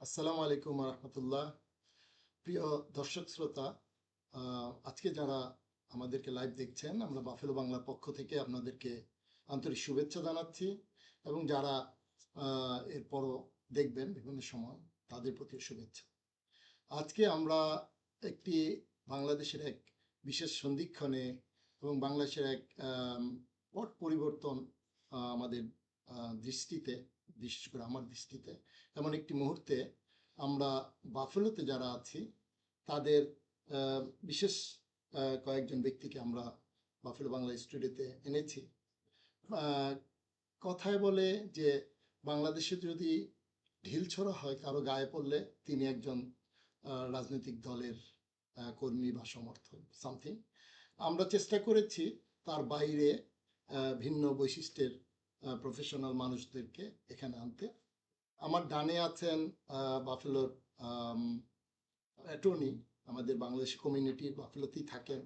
আসসালামু আলাইকুম রহমতুল্লাহ। প্রিয় দর্শক শ্রোতা, আজকে যারা আমাদেরকে লাইভ দেখছেন, আমরা বাফেলো বাংলার পক্ষ থেকে আপনাদেরকে আন্তরিক শুভেচ্ছা জানাচ্ছি এবং যারা এরপরও দেখবেন বিভিন্ন সময়, তাদের প্রতি শুভেচ্ছা। আজকে আমরা একটি বাংলাদেশের এক বিশেষ সন্ধিক্ষণে এবং বাংলাদেশের এক পট পরিবর্তন আমাদের দৃষ্টিতে, বিশেষ করে আমার দৃষ্টিতে এমন একটি মুহূর্তে আমরা বাফেলোতে যারা আছি তাদের বিশেষ কয়েকজন ব্যক্তিকে আমরা বাফেলো বাংলা স্টুডিওতে এনেছি। কথায় বলে যে বাংলাদেশে যদি ঢিল ছোড়া হয় কারো গায়ে পড়লে তিনি একজন রাজনৈতিক দলের কর্মী বা সমর্থক সামথিং। আমরা চেষ্টা করেছি তার বাইরে ভিন্ন বৈশিষ্ট্যের প্রফেশনাল মানুষদেরকে এখানে আনতে। আমার ডানে আছেন বাফেলোর অ্যাটর্নি, আমাদের বাংলাদেশ কমিউনিটির বাফেলোতেই থাকেন,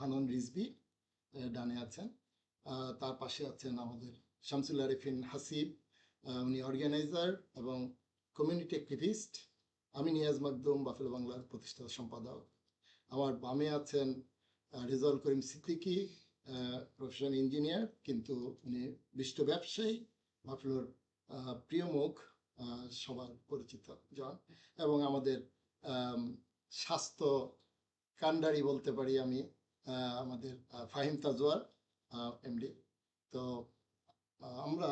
হানন রিজভী ডানে আছেন। তার পাশে আছেন আমাদের শামসুল আরিফিন হাসিব, উনি অর্গানাইজার এবং কমিউনিটি অ্যাক্টিভিস্ট। আমি নিয়াজ মাকদুম, বাফেলো বাংলার প্রতিষ্ঠাতা সম্পাদক। আমার বামে আছেন রেজাউল করিম সিদ্দিকী, প্রফেশনাল ইঞ্জিনিয়ার, কিন্তু উনি বিশিষ্ট ব্যবসায়ী, বাফেলোর প্রিয় মুখ, সবার পরিচিত জন। এবং আমাদের স্বাস্থ্য কান্ডারি বলতে পারি আমি, আমাদের ফাহিম তাজওয়ার এমডি। তো আমরা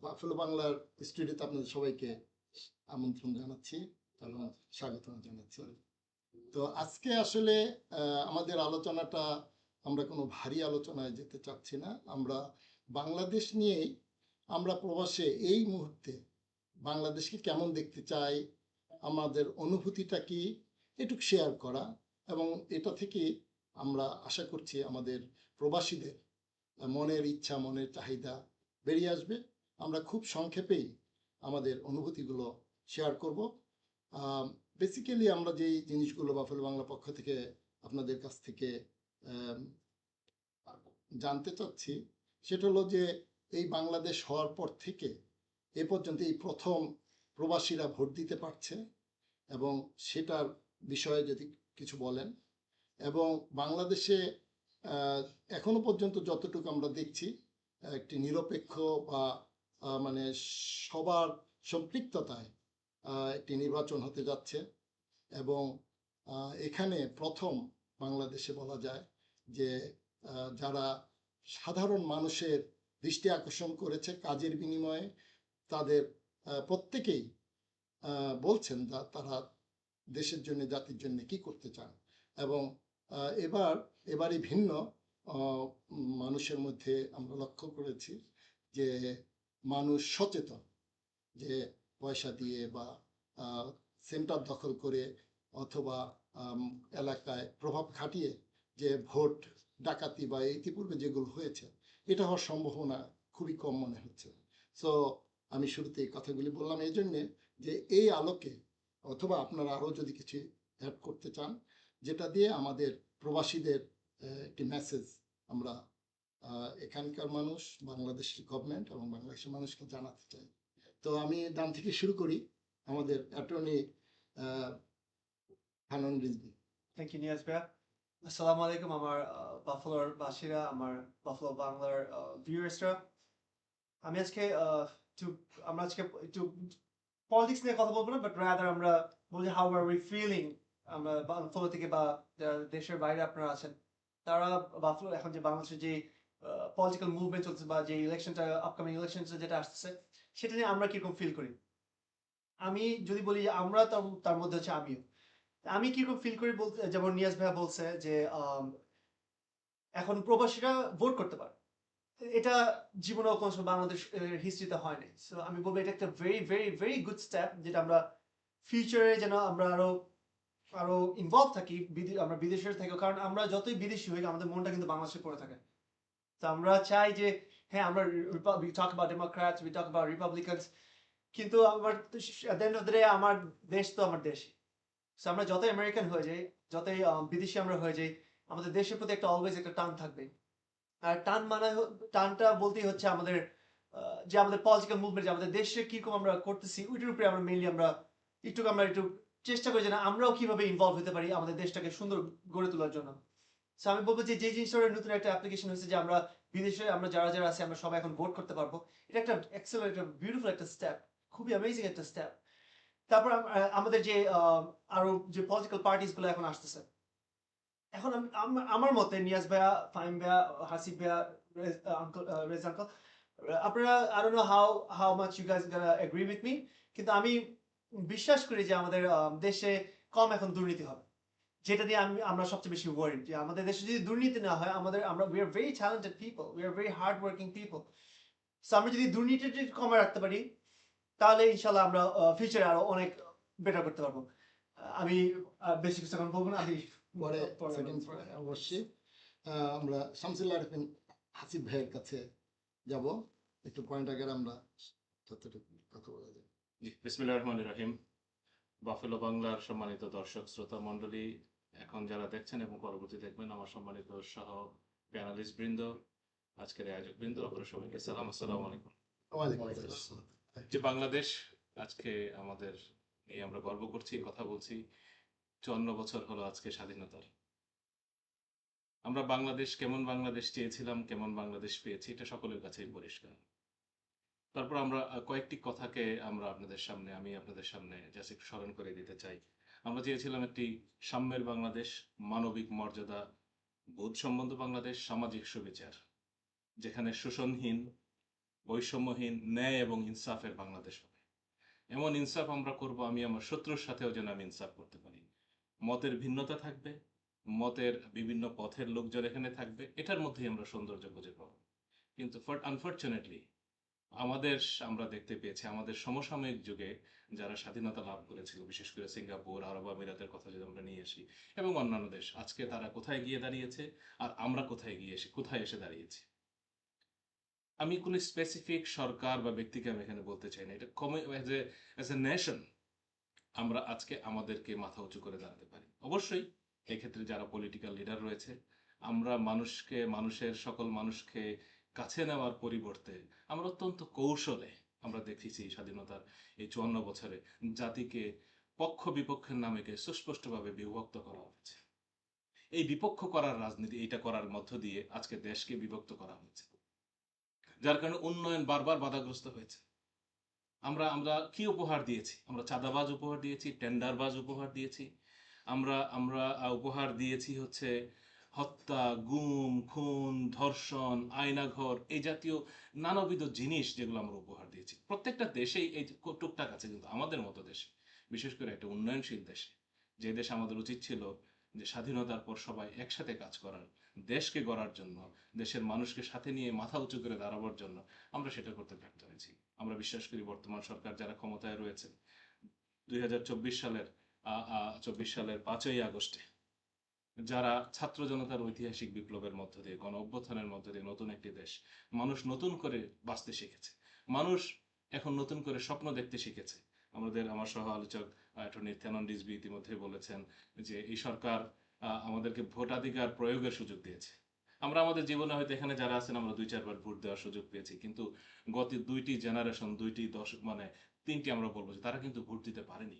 বাফেলো বাংলার স্টুডিওতে আপনাদের সবাইকে আমন্ত্রণ জানাচ্ছি এবং স্বাগত জানাচ্ছি। তো আজকে আসলে আমাদের আলোচনাটা, আমরা কোনো ভারী আলোচনায় যেতে চাচ্ছি না। আমরা বাংলাদেশ নিয়েই, আমরা প্রবাসে এই মুহূর্তে বাংলাদেশকে কেমন দেখতে চাই, আমাদের অনুভূতিটা কি, এটুকু শেয়ার করা। এবং এটা থেকে আমরা আশা করছি আমাদের প্রবাসীদের মনের ইচ্ছা, মনের চাহিদা বেরিয়ে আসবে। আমরা খুব সংক্ষেপেই আমাদের অনুভূতিগুলো শেয়ার করব। বেসিক্যালি আমরা যেই জিনিসগুলো বাফেলো বাংলা পক্ষ থেকে আপনাদের কাছ থেকে জানতে চাচ্ছি, সেটা হলো যে এই বাংলাদেশ হওয়ার পর থেকে এ পর্যন্ত এই প্রথম প্রবাসীরা ভোট দিতে পারছে, এবং সেটার বিষয়ে যদি কিছু বলেন। এবং বাংলাদেশে এখনো পর্যন্ত যতটুকু আমরা দেখছি, একটি নিরপেক্ষ বা মানে সবার সম্পৃক্ততায় একটি নির্বাচন হতে যাচ্ছে। এবং এখানে প্রথম বাংলাদেশে বলা যায় যে যারা সাধারণ মানুষের দৃষ্টি আকর্ষণ করেছে কাজের বিনিময়ে, তাদের প্রত্যেকেই বলছেন তারা দেশের জন্য, জাতির জন্য কি করতে চান। এবং এবারই ভিন্ন মানুষের মধ্যে আমরা লক্ষ্য করেছি যে মানুষ সচেতন, যে পয়সা দিয়ে বা সেন্টার দখল করে অথবা এলাকায় প্রভাব খাটিয়ে যে ভোট ডাকাতি বা ইতিপূর্বে যেগুলো হয়েছে, এটা হওয়ার সম্ভাবনা খুবই কম মনে হচ্ছে। সো আমি শুরুতে এই কথাগুলি বললাম এই জন্যে যে এই আলোকে, অথবা আপনারা আরও যদি কিছু অ্যাড করতে চান, যেটা দিয়ে আমাদের প্রবাসীদের একটি মেসেজ আমরা এখানকার মানুষ, বাংলাদেশের গভর্নমেন্ট এবং বাংলাদেশের মানুষকে জানাতে চাই। তো আমি ডান থেকে শুরু করি, আমাদের attorney Hanan Rizvi. Thank you Niaz ভাইয়া। আসসালামু আলাইকুম আমার বাফেলোর বাসীরা, আমার বাফেলো বাংলার ভিউয়ার্সরা। আমি আজকে আমরা আজকে একটু পলিটিক্স নিয়ে কথা বলবো না, বাট রাদার আমরা বলি হাউ আর উই ফিলিং। আমরা বাফেলো থেকে বা দেশের বাইরে আপনারা আছেন, তারা বাফেলো এখন যে বাংলাদেশের যে পলিটিক্যাল মুভমেন্ট চলছে বা যে ইলেকশনটা, আপকামিং ইলেকশনটা যেটা আসছে, সেটা নিয়ে আমরা কিরকম ফিল করি। আমি যদি বলি আমরা, তার মধ্যে হচ্ছে আমিও। আমি কিরকম ফিল করি বলতে, যেমন নিয়াজ ভাইয়া বলছে যে এখন প্রবাসীরা ভোট করতে পারে, এটা জীবনেও কোনো সময় বাংলাদেশ হিস্ট্রিতে হয় নাই। সো আমি বলবো এটা একটা very very very good step, যেটা আমরা ফিউচারে যেন আমরা আরো আরো ইনভলভ থাকি, আমরা বিদেশের থাকি। কারণ আমরা যতই বিদেশি হই, আমাদের মনটা কিন্তু বাংলাদেশে পড়ে থাকে। তো আমরা চাই যে হ্যাঁ, আমরা we talk about Democrats, we talk about Republicans, কিন্তু আমার at the end of the day আমার দেশ তো আমার দেশই। সো আমরা যতই আমেরিকান হয়ে যাই, যতই বিদেশি আমরা হয়ে যাই, আমাদের দেশের প্রতি একটা অলওয়েজ একটা টান থাকবে। আর টানটা বলতেই হচ্ছে আমাদের যে আমাদের পলিটিক্যাল মুভমেন্ট, যে আমাদের দেশে কিরকম আমরা করতেছি, ওইটার উপরে আমরা মেইনলি আমরা একটু চেষ্টা করি যে না আমরাও কিভাবে ইনভলভ হতে পারি আমাদের দেশটাকে সুন্দর গড়ে তোলার জন্য। সো আমি বলবো যে যে জিনিসটা নতুন একটা অ্যাপ্লিকেশন হয়েছে যে আমরা বিদেশে আমরা যারা যারা আছি আমরা সবাই এখন ভোট করতে পারবো, এটা একটা এক্সেলেন্ট, একটা বিউটিফুল একটা স্টেপ, খুবই অ্যামেজিং একটা স্টেপ। তারপর আমাদের যে আরো যে পলিটিক্যাল পার্টিস গুলো এখন আসতেছে, এখন আমার মতে নিয়াজ ভাইয়া, ফাহিম ভাইয়া, হাসিব ভাইয়া, আঙ্কল রেজ আঙ্কল, আপনারা I don't know how much you guys gonna agree with me, কিন্তু আমি বিশ্বাস করি যে আমাদের দেশে কম এখন দুর্নীতি হবে, যেটা দিয়ে আমরা সবচেয়ে বেশি ওয়ারিড যে আমাদের দেশে যদি দুর্নীতি না হয়, আমরা we are very talented people, we are very hard working people. So আমরা যদি দুর্নীতিটা কমে রাখতে পারি, তাহলে ইনশাল্লাহ আমরা ফিউচারে আরো অনেক বেটার করতে পারবো। আমি বেশি কিছু এখন বলবো না, আমি পরে পরে সেকেন্ড পরে। অবশ্যই আমরা শামসুল আরিফিন হাসিব ভাইয়ের কাছে যাব, একটু পয়েন্ট আগে আমরা যতটুকু কথা বলা যায়। জি, বিসমিল্লাহির রহমানির রহিম। বাফেলো বাংলার সম্মানিত দর্শক শ্রোতা মণ্ডলী, এখন যারা দেখছেন এবং পরবর্তী দেখবেন, আমার সম্মানিত সহ প্যানালিস্ট বৃন্দ, আজকের আয়োজক বৃন্দ, আপনারা সবাইকে সালাম, আসসালামু আলাইকুম। ওয়ালাইকুম আসসালাম। যে বাংলাদেশ আজকে আমাদের নিয়ে আমরা গর্ব করছি, কথা বলছি, 54 বছর হলো আজকে স্বাধীনতার। আমরা বাংলাদেশ কেমন বাংলাদেশ চেয়েছিলাম, কেমন বাংলাদেশ পেয়েছি, এটা সকলের কাছেই পরিষ্কার। তারপর আমরা কয়েকটি কথাকে আমি আপনাদের সামনে জাস্ট একটু স্মরণ করে দিতে চাই। আমরা চেয়েছিলাম একটি সাম্যের বাংলাদেশ, মানবিক মর্যাদা, বোধসম্পন্ন বাংলাদেশ, সামাজিক সুবিচার, যেখানে শোষণহীন, বৈষম্যহীন, ন্যায় এবং ইনসাফের বাংলাদেশ হবে। এমন ইনসাফ আমরা করব, আমি আমার শত্রুর সাথেও যেন আমি ইনসাফ করতে পারি। মতের ভিন্নতা থাকবে, মতের বিভিন্ন পথের লোকজন এখানে থাকবে, এটার মধ্যেই আমরা সৌন্দর্য খুঁজে পাবো। কিন্তু আনফর্চুনেটলি আমরা দেখতে পেয়েছি আমাদের সমসাময়িক যুগে যারা স্বাধীনতা লাভ করেছিল, বিশেষ করে সিঙ্গাপুর, আরব আমিরাতের কথা যদি আমরা নিয়ে আসি, এবং অন্যান্য দেশ, আজকে তারা কোথায় গিয়ে দাঁড়িয়েছে আর আমরা কোথায় এসে দাঁড়িয়েছি। আমি কোনো স্পেসিফিক সরকার বা ব্যক্তিকে আমি এখানে বলতে চাই না, এটা অ্যাজ এ নেশন আমরা আজকে আমাদেরকে মাথা উঁচু করে দাঁড়াতে পারি। অবশ্যই এক্ষেত্রে যারা পলিটিক্যাল লিডার রয়েছে, আমরা মানুষের সকল মানুষকে কাছে নেওয়ার পরিবর্তে আমরা অত্যন্ত কৌশলে আমরা দেখেছি স্বাধীনতার এই 54 বছরে জাতিকে পক্ষ বিপক্ষের নামেকে সুস্পষ্টভাবে বিভক্ত করা হয়েছে। এই বিপক্ষ করার রাজনীতি, এইটা করার মধ্য দিয়ে আজকে দেশকে বিভক্ত করা হয়েছে, যার কারণে উন্নয়ন বারবার বাধাগ্রস্ত হয়েছে। আমরা আমরা কি উপহার দিয়েছি? আমরা চাঁদাবাজ উপহার দিয়েছি, টেন্ডারবাজ উপহার দিয়েছি, আমরা আমরা উপহার দিয়েছি হচ্ছে হত্যা, গুম, খুন, ধর্ষণ, আয়নাঘর, এই জাতীয় নানাবিধ জিনিস যেগুলো আমরা উপহার দিয়েছি। প্রত্যেকটা দেশেই এই টুকটাক আছে, কিন্তু আমাদের মতো দেশে, বিশেষ করে একটা উন্নয়নশীল দেশে, যে দেশে আমাদের উচিত ছিল যে স্বাধীনতার পর সবাই একসাথে কাজ করার, দেশকে গড়ার জন্য, দেশের মানুষকে সাথে নিয়ে মাথা উঁচু করে দাঁড়াবার জন্য, আমরা সেটা করতে ব্যর্থ হয়েছি। আমরা বিশ্বাস করি বর্তমান সরকার যারা ক্ষমতায় রয়েছে, 2024 সালের 5ই আগস্টে যারা ছাত্র জনতার ঐতিহাসিক বিপ্লবের মধ্য দিয়ে, গণ অভ্যুত্থানের মধ্য দিয়ে নতুন একটি দেশ, মানুষ নতুন করে বাঁচতে শিখেছে, মানুষ এখন নতুন করে স্বপ্ন দেখতে শিখেছে। আমার সহ আলোচক অ্যাটর্নি থেনন রিজভী ইতিমধ্যে বলেছেন যে এই সরকার আমাদেরকে ভোটাধিকার প্রয়োগের সুযোগ দিয়েছে। আমরা আমাদের জীবনে হয়তো এখানে যারা আছেন আমরা 2-4 বার ভোট দেওয়ার সুযোগ পেয়েছি, কিন্তু গত 2টি জেনারেশন, 2টি দশক, মানে 3টি আমরা বলবো যে তারা কিন্তু ভোট দিতে পারেনি।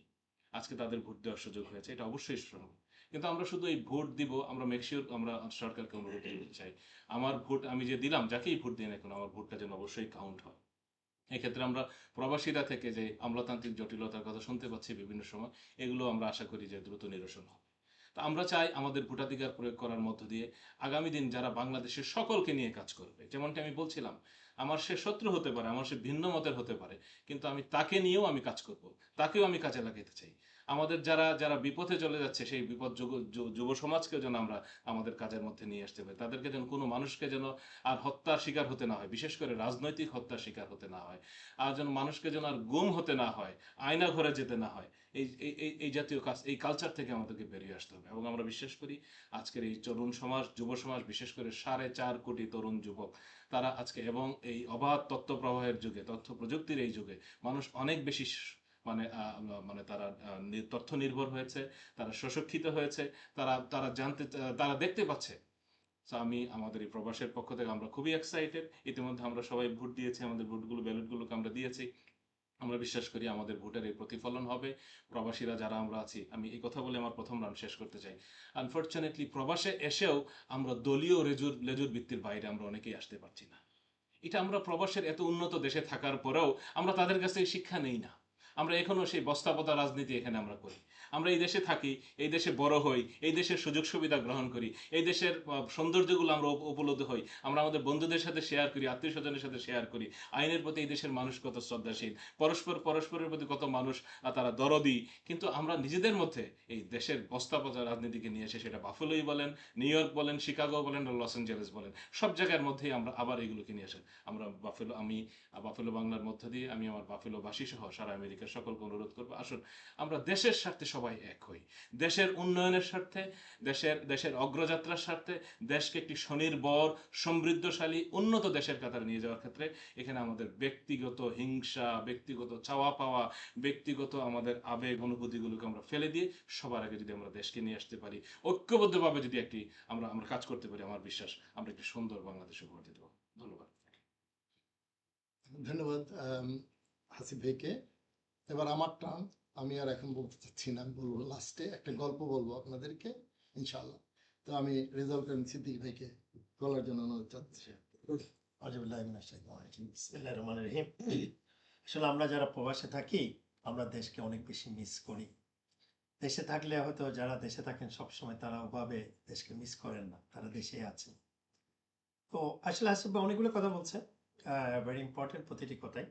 আজকে তাদের ভোট দেওয়ার সুযোগ হয়েছে, এটা অবশ্যই শ্রম। কিন্তু আমরা শুধু এই ভোট দিব, আমরা মেকশিওর আমরা সরকারকে অনুরোধ করতে চাই, আমার ভোট আমি যে দিলাম, যাকেই ভোট দিন এখন, আমার ভোটটা যেন অবশ্যই কাউন্ট হয়। এক্ষেত্রে আমরা প্রবাসীরা থেকে যে আমলাতান্ত্রিক জটিলতার কথা শুনতে পাচ্ছি বিভিন্ন সময়, এগুলো আমরা আশা করি যে দ্রুত নিরসন হবে। তো আমরা চাই আমাদের ভোটাধিকার প্রয়োগ করার মধ্য দিয়ে আগামী দিন যারা বাংলাদেশের সকলকে নিয়ে কাজ করবে, যেমনটি আমি বলছিলাম, আমার সে শত্রু হতে পারে, আমার সে ভিন্ন মতের হতে পারে, কিন্তু আমি তাকে নিয়েও আমি কাজ করব, তাকেও আমি কাজে লাগাতে চাই। আমাদের যারা যারা বিপথে চলে যাচ্ছে, সেই বিপদ যুব সমাজকেও যেন আমরা আমাদের কাজের মধ্যে নিয়ে আসতে পারি, তাদেরকে যেন কোনো মানুষকে যেন আর হত্যার শিকার হতে না হয়, বিশেষ করে রাজনৈতিক হত্যার শিকার হতে না হয়, আর যেন মানুষকে যেন আর গুম হতে না হয়, আয়না ঘরে যেতে না হয়। এই জাতীয় কাজ, এই কালচার থেকে আমাদেরকে বেরিয়ে আসতে হবে। এবং আমরা বিশ্বাস করি আজকের এই তরুণ সমাজ, যুব সমাজ, বিশেষ করে 4.5 কোটি তরুণ যুবক, তারা আজকে, এবং এই অবাধ তথ্য প্রবাহের যুগে, তথ্য প্রযুক্তির এই যুগে, মানুষ অনেক বেশি মানে তারা তথ্য নির্ভর হয়েছে, তারা সশিক্ষিত হয়েছে, তারা তারা জানতে তারা দেখতে পাচ্ছে সো আমি আমাদের এই প্রবাসের পক্ষ থেকে আমরা খুবই এক্সাইটেড। ইতিমধ্যে আমরা সবাই ভোট দিয়েছি, আমাদের ভোটগুলো ব্যালটগুলোকে আমরা দিয়েছি। আমরা বিশ্বাস করি আমাদের ভোটের এই প্রতিফলন হবে। প্রবাসীরা যারা আমরা আছি, আমি এই কথা বলে আমার প্রথম রাউন্ড শেষ করতে চাই, আনফর্চুনেটলি প্রবাসে এসেও আমরা দলীয় লেজুর ভিত্তির বাইরে আমরা অনেকেই আসতে পারছি না। এটা আমরা প্রবাসের এত উন্নত দেশে থাকার পরেও আমরা তাদের কাছে শিক্ষা নেই না। আমরা এখনো সেই বস্তাপতা রাজনীতি এখানে আমরা করি। আমরা এই দেশে থাকি, এই দেশে বড় হই, এই দেশের সুযোগ সুবিধা গ্রহণ করি, এই দেশের সৌন্দর্যগুলো আমরা উপলব্ধ হই, আমরা আমাদের বন্ধুদের সাথে শেয়ার করি, আত্মীয় স্বজনের সাথে শেয়ার করি। আইনের প্রতি এই দেশের মানুষ কত শ্রদ্ধাশীল, পরস্পরের প্রতি কত মানুষ তারা দরদি। কিন্তু আমরা নিজেদের মধ্যে এই দেশের বস্তাপচা রাজনীতিকে নিয়ে এসে, সেটা বাফেলোই বলেন, নিউ ইয়র্ক বলেন, শিকাগো বলেন, লস অ্যাঞ্জেলেস বলেন, সব জায়গার মধ্যেই আমরা আবার এগুলোকে নিয়ে আসেন। আমরা আমি বাফেলো বাংলার মধ্য দিয়ে আমি আমার বাফেলোবাসী সহ সারা আমেরিকার সকলকে অনুরোধ করবো, আসুন আমরা দেশের স্বার্থে সবাই এক হই। দেশের উন্নয়নের স্বার্থে, দেশের অগ্রযাত্রার স্বার্থে, দেশকে একটি স্বনির্ভর, সমৃদ্ধশালী, উন্নত দেশের কাতারে নিয়ে যাওয়ার ক্ষেত্রে এখানে আমাদের ব্যক্তিগত হিংসা, ব্যক্তিগত চাওয়া পাওয়া, ব্যক্তিগত আমাদের আবেগ অনুভূতিগুলোকে আমরা ফেলে দিয়ে সবার আগে যদি আমরা দেশকে নিয়ে আসতে পারি, ঐক্যবদ্ধভাবে যদি আমরা কাজ করতে পারি, আমার বিশ্বাস আমরা একটি সুন্দর বাংলাদেশ উপহার দিতে পারবো। ধন্যবাদ। ধন্যবাদ হাসিব ভাইকে। এবার আমার টান, আমি আর এখন বলতে চাচ্ছি না, আমি বলবো লাস্টে একটা গল্প বলবো আপনাদেরকে ইনশাআল্লাহ। তো আমি রেজাল্ট করেন সিদ্দিক ভাইকে বলার জন্য অনুরোধ চাচ্ছি। আসলে আমরা যারা প্রবাসে থাকি, আমরা দেশকে অনেক বেশি মিস করি। দেশে থাকলে হয়তো যারা দেশে থাকেন সবসময় তারা ওভাবে দেশকে মিস করেন না, তারা দেশে আছে। তো আসলে আসিফ ভাই অনেকগুলো কথা বলছে, ভেরি ইম্পর্টেন্ট প্রতিটি কথাই।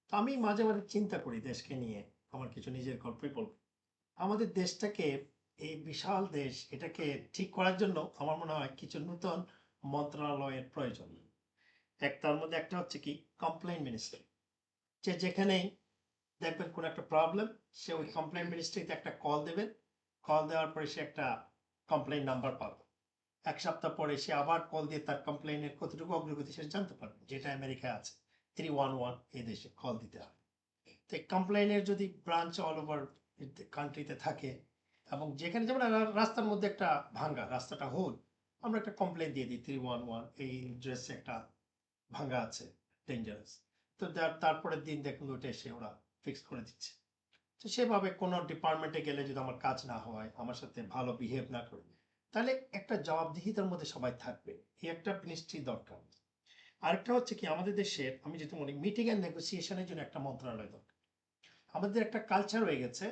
তো আমি মাঝে মাঝে চিন্তা করি দেশকে নিয়ে, আমার কিছু নিজের গল্পই বলবো। আমাদের দেশটাকে, এই বিশাল দেশ, এটাকে ঠিক করার জন্য আমার মনে হয় কিছু নতুন মন্ত্রণালয়ের প্রয়োজন। তার মধ্যে একটা হচ্ছে কি, কমপ্লেইন মিনিস্ট্রি। যেখানেই দেখবেন কোন একটা প্রবলেম, সে ওই কমপ্লেইন মিনিস্ট্রিতে একটা কল দেবেন, কল দেওয়ার পরে সে একটা কমপ্লেইন নাম্বার পাবে। এক সপ্তাহ পরে সে আবার কল দিয়ে তার কমপ্লেইনের কতটুকু অগ্রগতি সে জানতে পারবে, যেটা আমেরিকায় আছে 311, এই দেশে কল দিতে হয়। তো কমপ্লেইনের যদি ব্রাঞ্চ অল ওভার কান্ট্রিতে থাকে, এবং যেখানে যেমন রাস্তার মধ্যে একটা ভাঙ্গা, রাস্তাটা হোল, আমরা একটা কমপ্লেইন দিয়ে দিই 311, এই ড্রেসে একটা ভাঙ্গা আছে, ডেঞ্জারাস। তো তারপরের দিন দেখুন ওটা এসে ওরা ফিক্স করে দিচ্ছে। তো সেভাবে কোনো ডিপার্টমেন্টে গেলে যদি আমার কাজ না হয়, আমার সাথে ভালো বিহেভ না করে, তাহলে একটা জবাবদিহিতার মধ্যে সবাই থাকবে, এই একটা মিনিস্ট্রি দরকার। আরেকটা হচ্ছে কি, আমাদের দেশের, আমি যেটা মনে, মিটিং এন্ড নেগোসিয়েশনের জন্য একটা মন্ত্রণালয় দরকার। আমাদের একটা কালচার হয়ে গেছে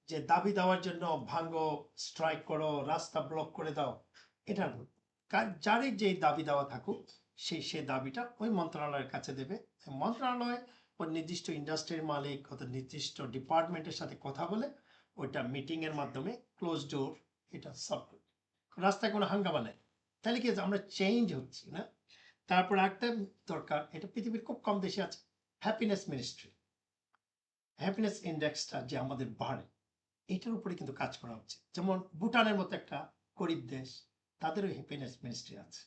যে দাবি দেওয়ার জন্য ভাঙ্গো, স্ট্রাইক করো, রাস্তা ব্লক করে দাও, এটা না। যারই যে দাবি দেওয়া থাকুক, সে দাবিটা ওই মন্ত্রণালয়ের কাছে দেবে। মন্ত্রণালয় ওই নির্দিষ্ট ইন্ডাস্ট্রির মালিক অথবা নির্দিষ্ট ডিপার্টমেন্টের সাথে কথা বলে ওইটা মিটিং এর মাধ্যমে ক্লোজ ডোর এটা সলভ করবে। রাস্তায় কোনো হাঙ্গামা নেই, তাহলে কি হচ্ছে, আমরা চেঞ্জ হচ্ছি না। তারপর একটা দরকার, এটা পৃথিবীর খুব কম দেশে আছে, হ্যাপিনেস মিনিস্ট্রি। হ্যাপিনেস ইন্ডেক্সটা যে আমাদের বাড়ে, এটার উপরে কিন্তু কাজ করা হচ্ছে। যেমন ভুটানের মতো একটা গরিব দেশ, তাদেরও হ্যাপিনেস মিনিস্ট্রি আছে।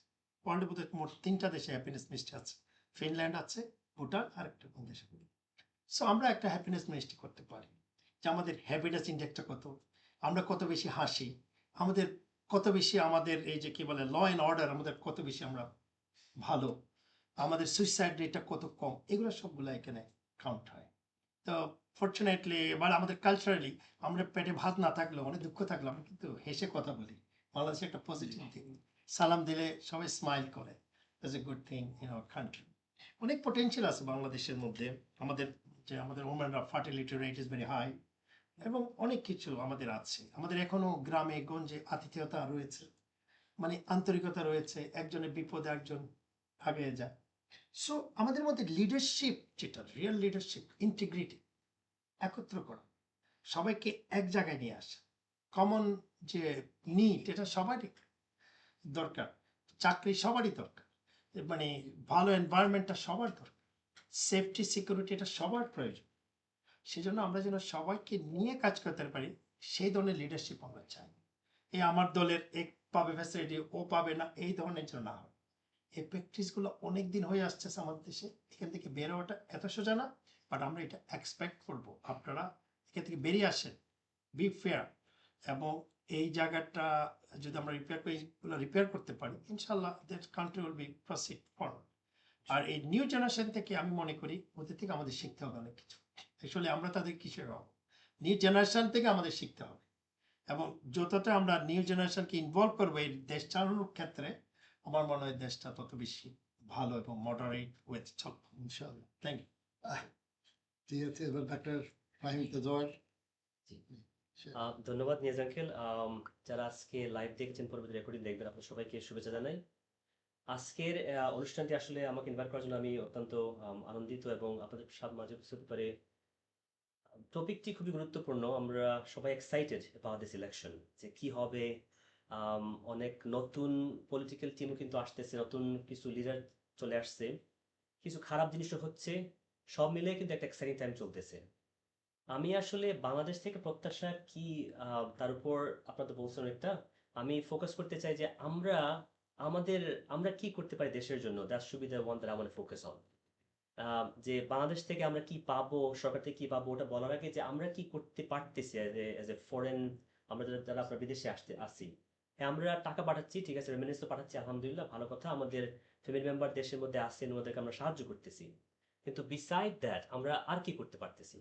ওয়ার্ল্ডের মধ্যে মোট 3টা দেশে হ্যাপিনেস মিনিস্ট্রি আছে, ফিনল্যান্ড আছে, ভুটান, আর একটা কোন দেশে। সো আমরা একটা হ্যাপিনেস মিনিস্ট্রি করতে পারি, যে আমাদের হ্যাপিনেস ইন্ডেক্সটা কত, আমরা কত বেশি হাসি, আমাদের কত বেশি, আমাদের এই যে কি বলে ল অ্যান্ড অর্ডার, আমাদের কত বেশি আমরা ভালো, আমাদের সুইসাইড রেটটা কত কম, এগুলো সবগুলো এখানে কাউন্ট হয়। তো ফর্চুনেটলি এবার আমাদের কালচারালি, আমরা পেটে ভাত না থাকলেও, অনেক দুঃখ থাকলে, আমরা কিন্তু হেসে কথা বলি। বাংলাদেশে একটা পজিটিভ থিং, সালাম দিলে সবাই স্মাইল করে, that's a good thing in our country. অনেক পোটেনশিয়াল আছে বাংলাদেশের মধ্যে। আমাদের ওমেনরা fertility rate is very high, এবং অনেক কিছু আমাদের আছে। আমাদের এখনো গ্রামে গঞ্জে আতিথেয়তা রয়েছে, মানে আন্তরিকতা রয়েছে, একজনের বিপদে একজন আগে যায়। সো আমাদের মধ্যে লিডারশিপ, যেটা রিয়েল লিডারশিপ, ইন্টিগ্রিটি, একত্র করা, সবাইকে এক জায়গায় নিয়ে আসা, কমন যে নিড, এটা সবারই দরকার। চাকরি সবারই দরকার, মানে ভালো এনভায়রনমেন্টটা সবার দরকার, সেফটি সিকিউরিটি এটা সবার প্রয়োজন। সেজন্য আমরা যেন সবাইকে নিয়ে কাজ করতে পারি, সেই ধরনের লিডারশিপ আমরা চাই। এই আমার দলের এক পাবে ফ্যাসিলিটি, ও পাবে না, এই ধরনের জন্য না হয়। এই প্র্যাকটিসগুলো অনেক দিন হয়ে আসছে আমাদের দেশে, এখান থেকে বের হওয়াটা এত সোজা না, বাট আমরা এটা এক্সপেক্ট করব আপনারা এখান থেকে বেরিয়ে আসেন, বি ফেয়ার, এবং এই জায়গাটা যদি আমরা রিপেয়ার করতে পারি, ইনশাল্লাহ that country will be proceed forward. আর এই নিউ জেনারেশন থেকে আমি মনে করি ওদের থেকে আমাদের শিখতে হবে অনেক কিছু। অ্যাকচুয়ালি আমরা তাদের কিসের হব, নিউ জেনারেশন থেকে আমাদের শিখতে হবে, এবং যতটা আমরা নিউ জেনারেশনকে ইনভলভ করবো এই দেশ চালানোর ক্ষেত্রে, আমার মনে হয় দেশটা তত বেশি ভালো এবং মডারেট ওয়েতে চলবে। ইনশাআল্লাহ। Thank you. ঠিক আছে, এবার ডাক্তার ফাহিম তাজওয়ার। ধন্যবাদ নিয়াজ আঙ্কেল। যারা আজকে লাইভ দেখছেন, পরবর্তী রেকর্ডিং দেখবেন, আপনার সবাইকে শুভেচ্ছা জানাই। আজকের অনুষ্ঠানটি আসলে আমাকে ইনভাইট করার জন্য আমি অত্যন্ত আনন্দিত, এবং আপনাদের মাঝে উপস্থিত হতে পারে। টপিকটি খুবই গুরুত্বপূর্ণ। আমরা সবাই এক্সাইটেড অ্যাবাউট দিস ইলেকশন, যে কি হবে। অনেক নতুন পলিটিক্যাল টিমও কিন্তু আসতেছে, নতুন কিছু লিডার চলে আসছে, কিছু খারাপ জিনিসও হচ্ছে, সব মিলে কিন্তু একটা এক্সাইটিং টাইম চলতেছে। আমি আসলে বাংলাদেশ থেকে প্রত্যাশা কি, তার উপর আপনাদের বলছেন একটা, আমি ফোকাস করতে চাই যে আমরা কি করতে পারি দেশের জন্য। That should be the one that I want to focus on. যে বাংলাদেশ থেকে আমরা কি পাবো, সরকার থেকে কি পাবো, ওটা বলার আগে যে আমরা কি করতে পারতেছি এজ এ ফরেন, আমরা যারা আপনার বিদেশে আসি। হ্যাঁ, আমরা টাকা পাঠাচ্ছি, ঠিক আছে, রেমিটেন্স তো পাঠাচ্ছি, আলহামদুলিল্লাহ, ভালো কথা। আমাদের ফ্যামিলি মেম্বার দেশের মধ্যে আছেন, ওদেরকে আমরা সাহায্য করতেছি, কিন্তু বিসাইড দ্যাট আমরা আর কি করতে পারতেছি।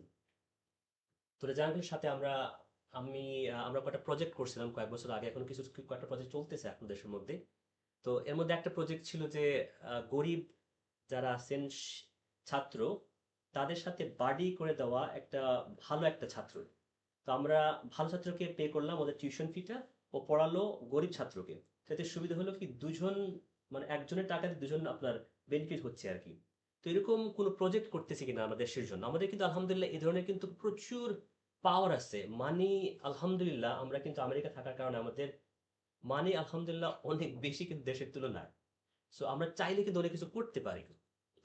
তো জাহাঙ্গীরের সাথে আমরা কয়েকটা প্রজেক্ট করছিলাম কয়েক বছর আগে, এখন কয়েকটা প্রজেক্ট চলতেছে এখন দেশের মধ্যে। তো এর মধ্যে একটা প্রজেক্ট ছিল যে গরিব যারা আছেন ছাত্র, তাদের সাথে বাডি করে দেওয়া ভালো একটা ছাত্র। তো আমরা ভালো ছাত্রকে পে করলাম ওদের টিউশন ফিটা, ও পড়ালো গরিব ছাত্রকে। তাতে সুবিধা হলো কি, দুজন মানে একজনের টাকাতে দুজন আপনার বেনিফিট হচ্ছে আর কি। তো এরকম কোনো প্রজেক্ট করতেছি কিনা আমরা দেশের জন্য। আমাদের কিন্তু আলহামদুলিল্লাহ এই ধরনের কিন্তু প্রচুর পাওয়ার আছে, মানি। আলহামদুলিল্লাহ আমরা কিন্তু আমেরিকা থাকার কারণে আমাদের মানি আলহামদুলিল্লাহ অনেক বেশি কিন্তু দেশের তুলনায়। সো আমরা চাইলে কিন্তু অনেক কিছু করতে পারি।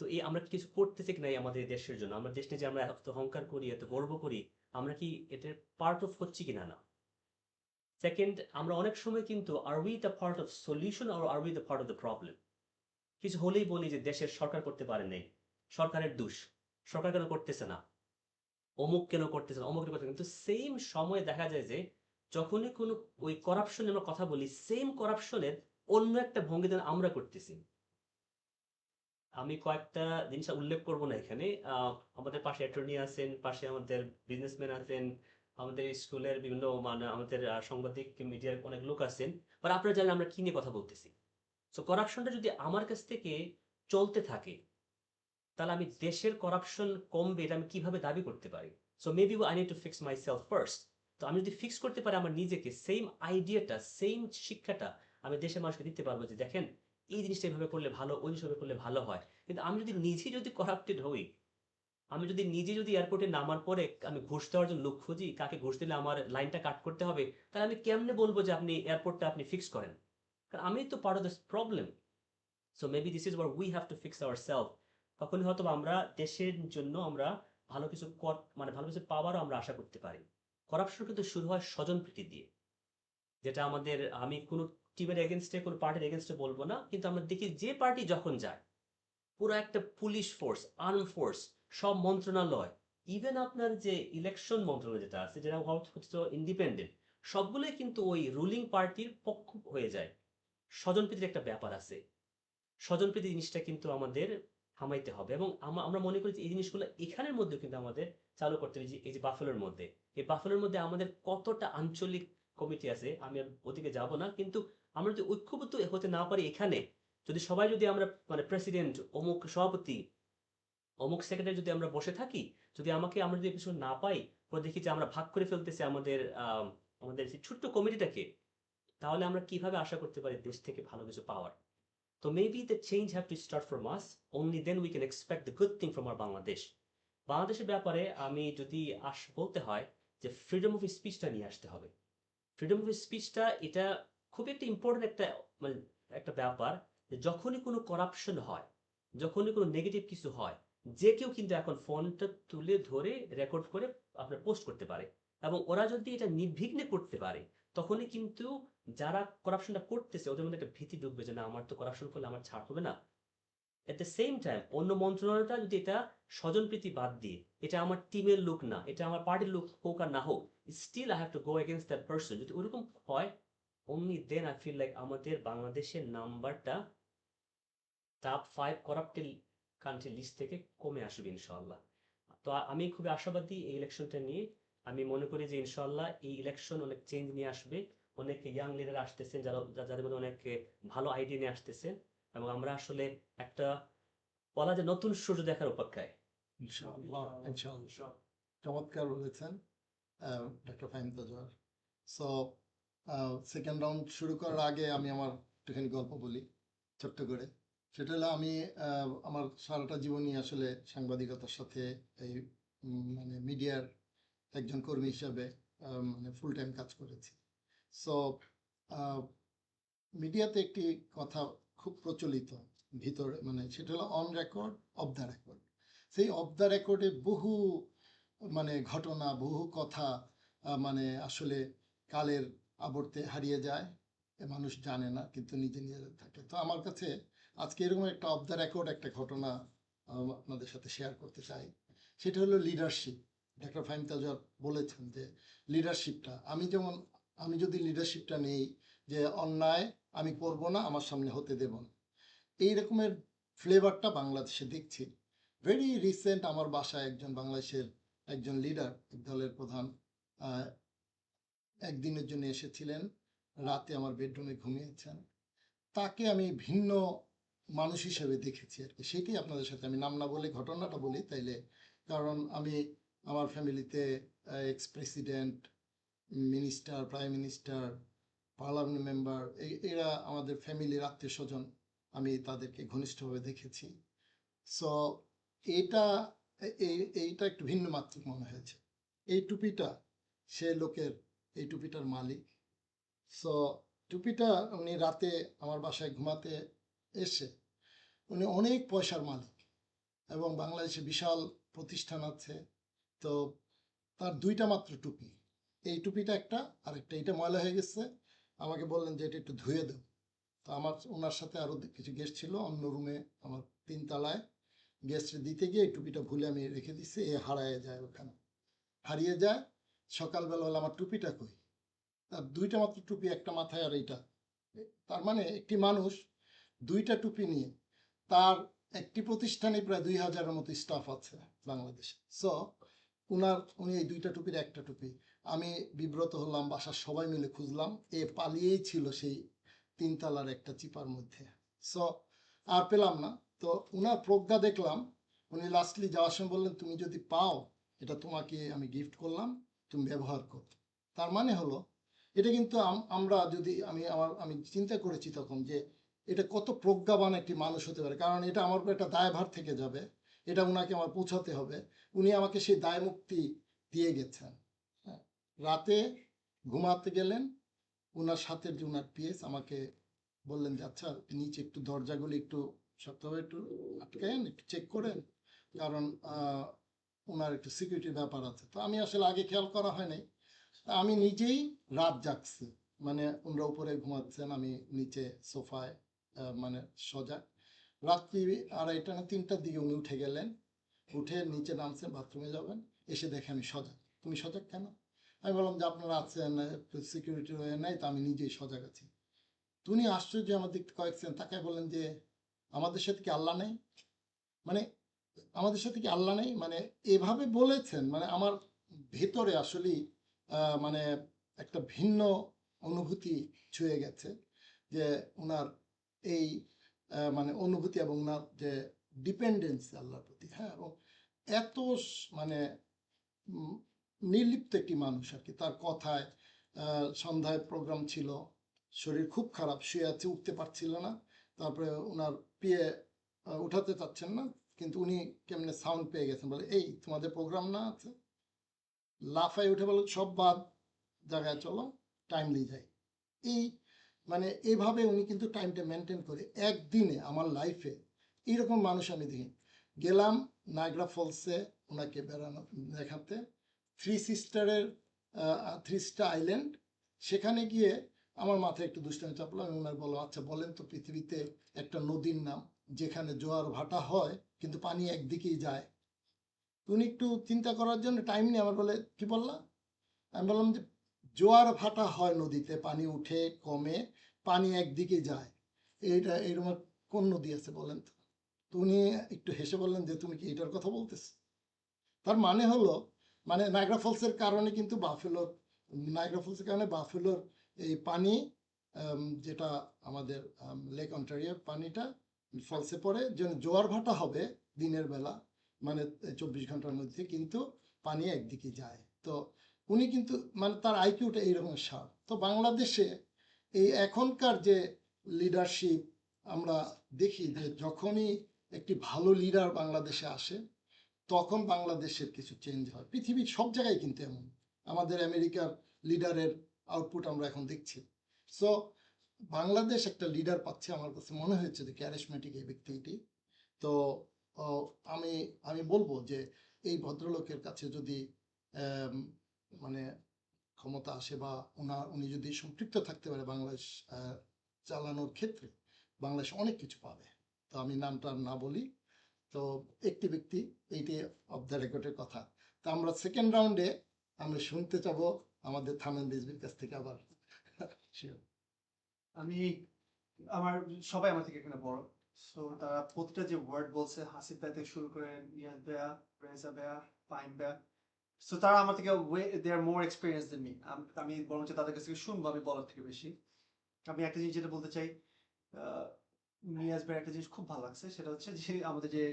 তো এই আমরা কিছু করতেছি কিনা আমাদের দেশের জন্য, আমরা দেশ নিয়ে যে আমরা এত অহংকার করি, এত গর্ব করি, আমরা কি এটার পার্ট অফ হচ্ছি কিনা না। সেকেন্ড, আমরা অনেক সময় কিন্তু are we the part of solution আর are we the part of the problem. কিছু হলেই বলি যে দেশের সরকার করতে পারে নাই, সরকারের দোষ, সরকার কেন করতেছে না, অমুক কেন করতেছে না, অমুক কেন করতেছে। কিন্তু সেম সময়ে দেখা যায় যে যখনই কোনো ওই করাপশনের আমরা কথা বলি, সেম করাপশনের অন্য একটা ভঙ্গিতে আমরা করতেছি। আমি কয়েকটা জিনিস উল্লেখ করব না এখানে। আমাদের পাশে অ্যাটর্নি আছেন, পাশে আমাদের বিজনেসম্যান আছেন, আমাদের স্কুলের বিভিন্ন মানে আমাদের সাংবাদিক মিডিয়ার অনেক লোক আছেন, আর আপনারা জানেন আমরা কি নিয়ে কথা বলতেছি। সো করাপশনটা যদি আমার কাছ থেকে চলতে থাকে, তাহলে আমি দেশের করাপশন কমবে এটা আমি কিভাবে দাবি করতে পারি। So maybe I need to fix my self first. তো আমি যদি ফিক্স করতে পারি আমার নিজেকে, সেম আইডিয়াটা, সেম শিক্ষাটা আমি দেশের মানুষকে দিতে পারবো যে দেখেন এই জিনিসটা এভাবে করলে ভালো, ওই জিনিসটা করলে ভালো হয়। কিন্তু আমি যদি নিজে যদি করাপ্টেড হই, আমি যদি নিজে যদি এয়ারপোর্টে নামার পরে আমি ঘুষ দেওয়ার জন্য লোক খুঁজি, কাকে ঘুষ দিলে আমার লাইনটা কাট করতে হবে, তাহলে আমি কেমনে বলবো যে আপনি এয়ারপোর্টটা আপনি ফিক্স করেন? কারণ আমি তো part of this problem. So maybe this is where we have to fix our self. তখনই হয়তো আমরা দেশের জন্য আমরা ভালো কিছু মানে ভালো কিছু পাওয়ারও আমরা আশা করতে পারি। করাপশন কিন্তু শুরু হয় স্বজনপ্রীতি দিয়ে, যেটা আমাদের, আমি কোনো টিমের এগেনস্টে, কোনো পার্টির এগেনস্টে বলবো না, কিন্তু আমরা দেখি যে পার্টি যখন যায়, পুরো একটা পুলিশ ফোর্স, আর্ম ফোর্স, সব মন্ত্রণালয়, ইভেন আপনার যে ইলেকশন মন্ত্রণালয় যেটা আছে, যেটা হচ্ছে ইন্ডিপেন্ডেন্ট, সবগুলোই কিন্তু ওই রুলিং পার্টির পক্ষ হয়ে যায়। স্বজনপ্রীতির একটা ব্যাপার আছে। স্বজনপ্রীতি জিনিসটা কিন্তু আমাদের থামাইতে হবে, এবং আমরা মনে করি যে এই জিনিসগুলো এখানের মধ্যে কিন্তু আমাদের চালু করতে হবে। এই যে বাফেলোর মধ্যে, এই বাফেলোর মধ্যে আমাদের কতটা আঞ্চলিক কমিটি আছে, আমি আর ওদিকে যাব না, কিন্তু আমরা যদি ঐক্যবদ্ধ হতে না পারি এখানে, যদি সবাই যদি আমরা মানে প্রেসিডেন্ট, অমুক সভাপতি, অমুক সেক্রেটারি যদি আমরা বসে থাকি, যদি আমরা যদি কিছু না পাই, পরে দেখি যে আমরা ভাগ করে ফেলতেছি আমাদের যে ছোট্ট কমিটিটাকে, তাহলে আমরা কিভাবে আশা করতে পারি দেশ থেকে ভালো কিছু পাওয়ার? So maybe the change have to start from us. Only then we can expect the good thing from our Bangladesh. বাংলাদেশের ব্যাপারে আমি যদি বলতে হয় যে ফ্রিডম অফ স্পিচটা নিয়ে আসতে হবে। ফ্রিডম অফ স্পিচটা এটা খুব একটা ইম্পর্টেন্ট মানে একটা ব্যাপার, যে যখনই কোনো করাপশন হয়, যখনই কোনো নেগেটিভ কিছু হয়, যে কেউ কিন্তু এখন ফোনটা তুলে ধরে রেকর্ড করে আপনার পোস্ট করতে পারে, এবং ওরা যদি এটা নির্বিঘ্নে করতে পারে, তখনই কিন্তু যারা করাপশনটা করতেছে ওদের মধ্যে একটা ভীতি ঢুকবে যে না, আমার তো করাপশন করলে আমার ছাড় হবে না, এট দ্য সেম টাইম অন্য মন্ত্রণালয়টা যদি এটা স্বজনপ্রীতি বাদ দিয়ে এটা আমার টিমের লোক না, এটা আমার পার্টির লোক হোক আর না হোক, still I have to go against that person. যদি ওরকম হয়, only then I feel like আমাদের বাংলাদেশের নাম্বারটা টপ 5 করাপ্টেড কান্ট্রি লিস্ট থেকে কমে আসবে ইনশাআল্লাহ। তো আমি খুবই আশাবাদী এই ইলেকশনটা নিয়ে। আমি মনে করি যে ইনশাআল্লাহ এই ইলেকশন অনেক চেঞ্জ নিয়ে আসবে। অনেক ইয়াং লিডার আসতেছেন, যাদের মধ্যে অনেক ভালো আইডিয়া নিয়ে আসতেছেন, এবং আমরা আসলে একটা বলা যায় নতুন সূর্য দেখার অপেক্ষায়। ইনশাআল্লাহ, ইনশাআল্লাহ। চমৎকার বলেছেন doctor Fahim Tajwar. So second round শুরু করার আগে আমি আমার একটুখানি গল্প বলি ছোট্ট করে। সেটা হলো আমি আমার সারাটা জীবনই আসলে সাংবাদিকতার সাথে এই মানে মিডিয়ার একজন কর্মী হিসাবে মানে ফুল টাইম কাজ করেছি। সো মিডিয়াতে একটি কথা খুব প্রচলিত ভিতরে, মানে সেটা হলো on record, of the record. সেই অফ দ্য রেকর্ডে বহু মানে ঘটনা, বহু কথা মানে আসলে কালের আবর্তে হারিয়ে যায়, মানুষ জানে না, কিন্তু নিজে নিজে থাকে। তো আমার কাছে আজকে এরকম একটা অফ দ্য রেকর্ড একটা ঘটনা আপনাদের সাথে শেয়ার করতে চাই। সেটা হলো লিডারশিপ। ডক্টর ফাহিম তাজওয়ার বলেছেন যে লিডারশিপটা, আমি যদি লিডারশিপটা নেই যে অন্যায় আমি করব না, আমার সামনে হতে দেব না, এই রকমের ফ্লেভারটা বাংলাদেশে দেখছি। ভেরি রিসেন্ট আমার বাসায় একজন বাংলাদেশের একজন লিডার, এক দলের প্রধান, একদিনের জন্য এসেছিলেন, রাতে আমার বেডরুমে ঘুমিয়েছেন। তাকে আমি ভিন্ন মানুষ হিসেবে দেখেছি আর কি। সেটি আপনাদের সাথে আমি নাম না বলে ঘটনাটা বলি তাইলে, কারণ আমি আমার ফ্যামিলিতে x president, minister, prime minister, parliament member, এরা আমাদের ফ্যামিলির আত্মীয় স্বজন, আমি তাদেরকে ঘনিষ্ঠভাবে দেখেছি। সো এইটা এইটা একটু ভিন্ন মাত্রিক মনে হয়েছে। এই টুপিটা সে লোকের, এই টুপিটার মালিক। সো টুপিটা উনি রাতে আমার বাসায় ঘুমাতে এসে, উনি অনেক পয়সার মালিক এবং বাংলাদেশে বিশাল প্রতিষ্ঠান আছে। তো তার দুইটা মাত্র টুপি, এই টুপিটা একটা, আর একটা এটা ময়লা হয়ে গেছে। আমাকে বললেন যে এটা একটু ধুয়ে দেব। তো ওনার সাথে আরও কিছু গেস্ট ছিল অন্য রুমে, আমার 3 তলায়। গেস্ট দিতে গিয়ে এই টুপিটা ভুলে আমি রেখে দিচ্ছি, এ হারিয়ে যায়, ওখানে হারিয়ে যায়। সকালবেলা হলে আমার টুপিটা কই, তার দুইটা মাত্র টুপি, একটা মাথায় আর এইটা। তার মানে একটি মানুষ দুইটা টুপি নিয়ে, তার একটি প্রতিষ্ঠানে প্রায় 2000-এর মতো স্টাফ আছে বাংলাদেশে। সো উনি এই দুইটা টুপির একটা টুপি। আমি বিব্রত হলাম, বাসার সবাই মিলে খুঁজলাম, এ পালিয়েই ছিল সেই 3 তলার একটা চিপার মধ্যে। সো আর পেলাম না। তো উনার প্রজ্ঞা দেখলাম, উনি লাস্টলি যাওয়ার সময় বললেন, তুমি যদি পাও এটা তোমাকে আমি গিফট করলাম, তুমি ব্যবহার করো। তার মানে হলো এটা কিন্তু আমরা যদি আমি চিন্তা করেছি তখন যে এটা কত প্রজ্ঞাবান একটি মানুষ হতে পারে, কারণ এটা আমার উপর একটা দায়ভার থেকে যাবে, এটা উনাকে আমার পৌঁছাতে হবে। উনি আমাকে সেই দায় মুক্তি দিয়ে গেছেন। হ্যাঁ, রাতে ঘুমাতে গেলেন, উনার সাথে যে উনার পিএস আমাকে বললেন যে আচ্ছা নিচে একটু দরজাগুলি একটু শক্তভাবে একটু আটকায়েন, একটু চেক করেন, কারণ ওনার একটু সিকিউরিটির ব্যাপার আছে। তো আমি আসলে আগে খেয়াল করা হয় নাই, আমি নিজেই রাত জাগছি, মানে ওনারা উপরে ঘুমাচ্ছেন, আমি নিচে সোফায় মানে সজাগ। রাত্রি 2:30 না 3টার দিকে উনি উঠে গেলেন, উঠে নিচে নামছেন, বাথরুমে যাবেন, এসে দেখে আমি সজাগ। তুমি সজাগ কেন? আমি বললাম যে আপনারা আছেন, সিকিউরিটি হয়ে নাই, তো আমি নিজেই সজাগ আছি। তুমি আশ্চর্য আমার দিক কয়েক সেকেন্ড তাকায় বললেন যে আমাদের সাথে কি আল্লাহ নেই? মানে আমাদের সাথে কি আল্লাহ নেই, মানে এভাবে বলেছেন। মানে আমার ভেতরে আসলেই মানে একটা ভিন্ন অনুভূতি ছুঁয়ে গেছে, যে ওনার এই মানে অনুভূতি এবং ওনার যে ডিপেন্ডেন্সি আল্লাহর প্রতি। হ্যাঁ, এবং এত মানে নির্লিপ্ত একটি মানুষ আর কি। তার কথায় সন্ধ্যায় প্রোগ্রাম ছিল, শরীর খুব খারাপ, শুয়ে আছে, উঠতে পারছিল না। তারপরে ওনার পিয়ে উঠাতে চাচ্ছেন না, কিন্তু উনি কেমনে সাউন্ড পেয়ে গেছেন, বলে এই তোমাদের প্রোগ্রাম না আছে, লাফায় উঠে বলো সব বাদ, জায়গায় চলো, টাইমলি যাই। এই মানে এইভাবে উনি কিন্তু টাইমটা মেনটেন করে একদিনে আমার লাইফে এইরকম মানুষ আমি দেখি। গেলাম নায়াগ্রা ফলসে ওনাকে বেড়ানো দেখাতে, 3 সিস্টারের 3 স্টার আইল্যান্ড। সেখানে গিয়ে আমার মাথায় একটু দুষ্টামি চাপলো, আমি ওনার বলো আচ্ছা বলেন তো পৃথিবীতে একটা নদীর নাম। যেখানে জোয়ার ভাটা হয় কিন্তু পানি একদিকেই যায়। উনি একটু চিন্তা করার জন্য টাইম নিয়ে আমার বলে, কি বললাম? আমি বললাম যে জোয়ার ভাটা হয় নদীতে, পানি উঠে কমে, পানি একদিকে যায়, এইটা এরকম আর কোন নদী আছে বলেন তো? তো উনি একটু হেসে বললেন যে তুমি কি এটার কথা বলতেছো? তার মানে হলো, মানে নায়াগ্রা ফলসের কারণে কিন্তু বাফেলোর, নায়াগ্রা ফলসের কারণে বাফেলোর এই পানি, যেটা আমাদের লেক অন্টারিওর পানিটা ফলসে পড়ে, যেন জোয়ার ভাটা হবে দিনের বেলা, মানে 24 ঘন্টার মধ্যে, কিন্তু পানি একদিকে যায়। তো উনি কিন্তু মানে তার আইকিউটা এইরকম শার্প। তো বাংলাদেশে এই এখনকার যে লিডারশিপ, আমরা দেখি যে যখনই একটি ভালো লিডার বাংলাদেশে আসে তখন বাংলাদেশের কিছু চেঞ্জ হয়। পৃথিবীর সব জায়গায় কিন্তু এমন। আমাদের আমেরিকার লিডারের আউটপুট আমরা এখন দেখছি। সো বাংলাদেশ একটা লিডার পাচ্ছে, আমার কাছে মনে হয়েছে যে ক্যারিসমেটিক এই ব্যক্তিটি। তো আহ, আমি আমি বলবো যে এই ভদ্রলোকের কাছে যদি আম, মানে ক্ষমতা আসে বা উনি যদি সম্পৃক্ত থাকতে পারে বাংলাদেশ চালানোর ক্ষেত্রে, বাংলাদেশ অনেক কিছু পাবে। তো আমি নামটা আর না বলি। তো একটি ব্যক্তি, এইটি অফ দ্য রেকর্ডের কথা। তো আমরা সেকেন্ড রাউন্ডে আমরা শুনতে চাবো আমাদের থামেন রিজভির কাছ থেকে আবার। Sure. আমি আমার সবাই আমার থেকে এখানে বড়, সো তারা প্রতিটা যে ওয়ার্ড বলছে, হাসিব ভাই থেকে শুরু করে নিয়াজ ভাইয়া, রেজা ভাইয়া, ফাইম ভাইয়া, সো তারা আমার থেকে দে আর মোর এক্সপিরিয়েন্স দেন মি। আমি বরঞ্চ তাদের কাছ থেকে শুনবো আমি বলার থেকে বেশি। আমি একটা জিনিস যেটা বলতে চাই, আহ, নিয়াজ ভাইয়ের একটা জিনিস খুব ভালো লাগছে, সেটা হচ্ছে যে আমাদের যে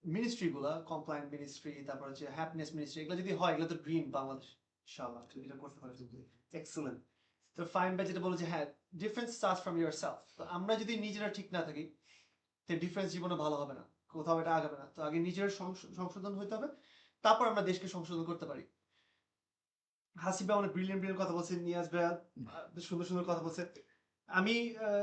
মিনিস্ট্রি গুলা, কমপ্লায়েন্ট মিনিস্ট্রি, তারপর হচ্ছে হ্যাপিনেস মিনিস্ট্রি, এগুলো যদি হয়, এগুলো তো ড্রিম বাংলাদেশ ইনশাআল্লাহ যদি এটা করতে পারে। এক্সেলেন্ট। তো ফাইন ভাই যেটা বলো যে হ্যাঁ, difference starts from your self. তো আমরা যদি নিজেরা ঠিক না থাকি, তো ডিফারেন্স জীবনে ভালো হবে না, কোথাও এটা আগাবে না। তো আগে নিজের সংশোধন হইতে হবে, তারপর আমরা দেশকে সংশোধন করতে পারি। হাসিব ভাই অনেক ব্রিলিয়েন্ট ব্রিলিয়েন্ট কথা বলছে, নিয়াজ ভাই সুন্দর সুন্দর কথা বলছে। আমি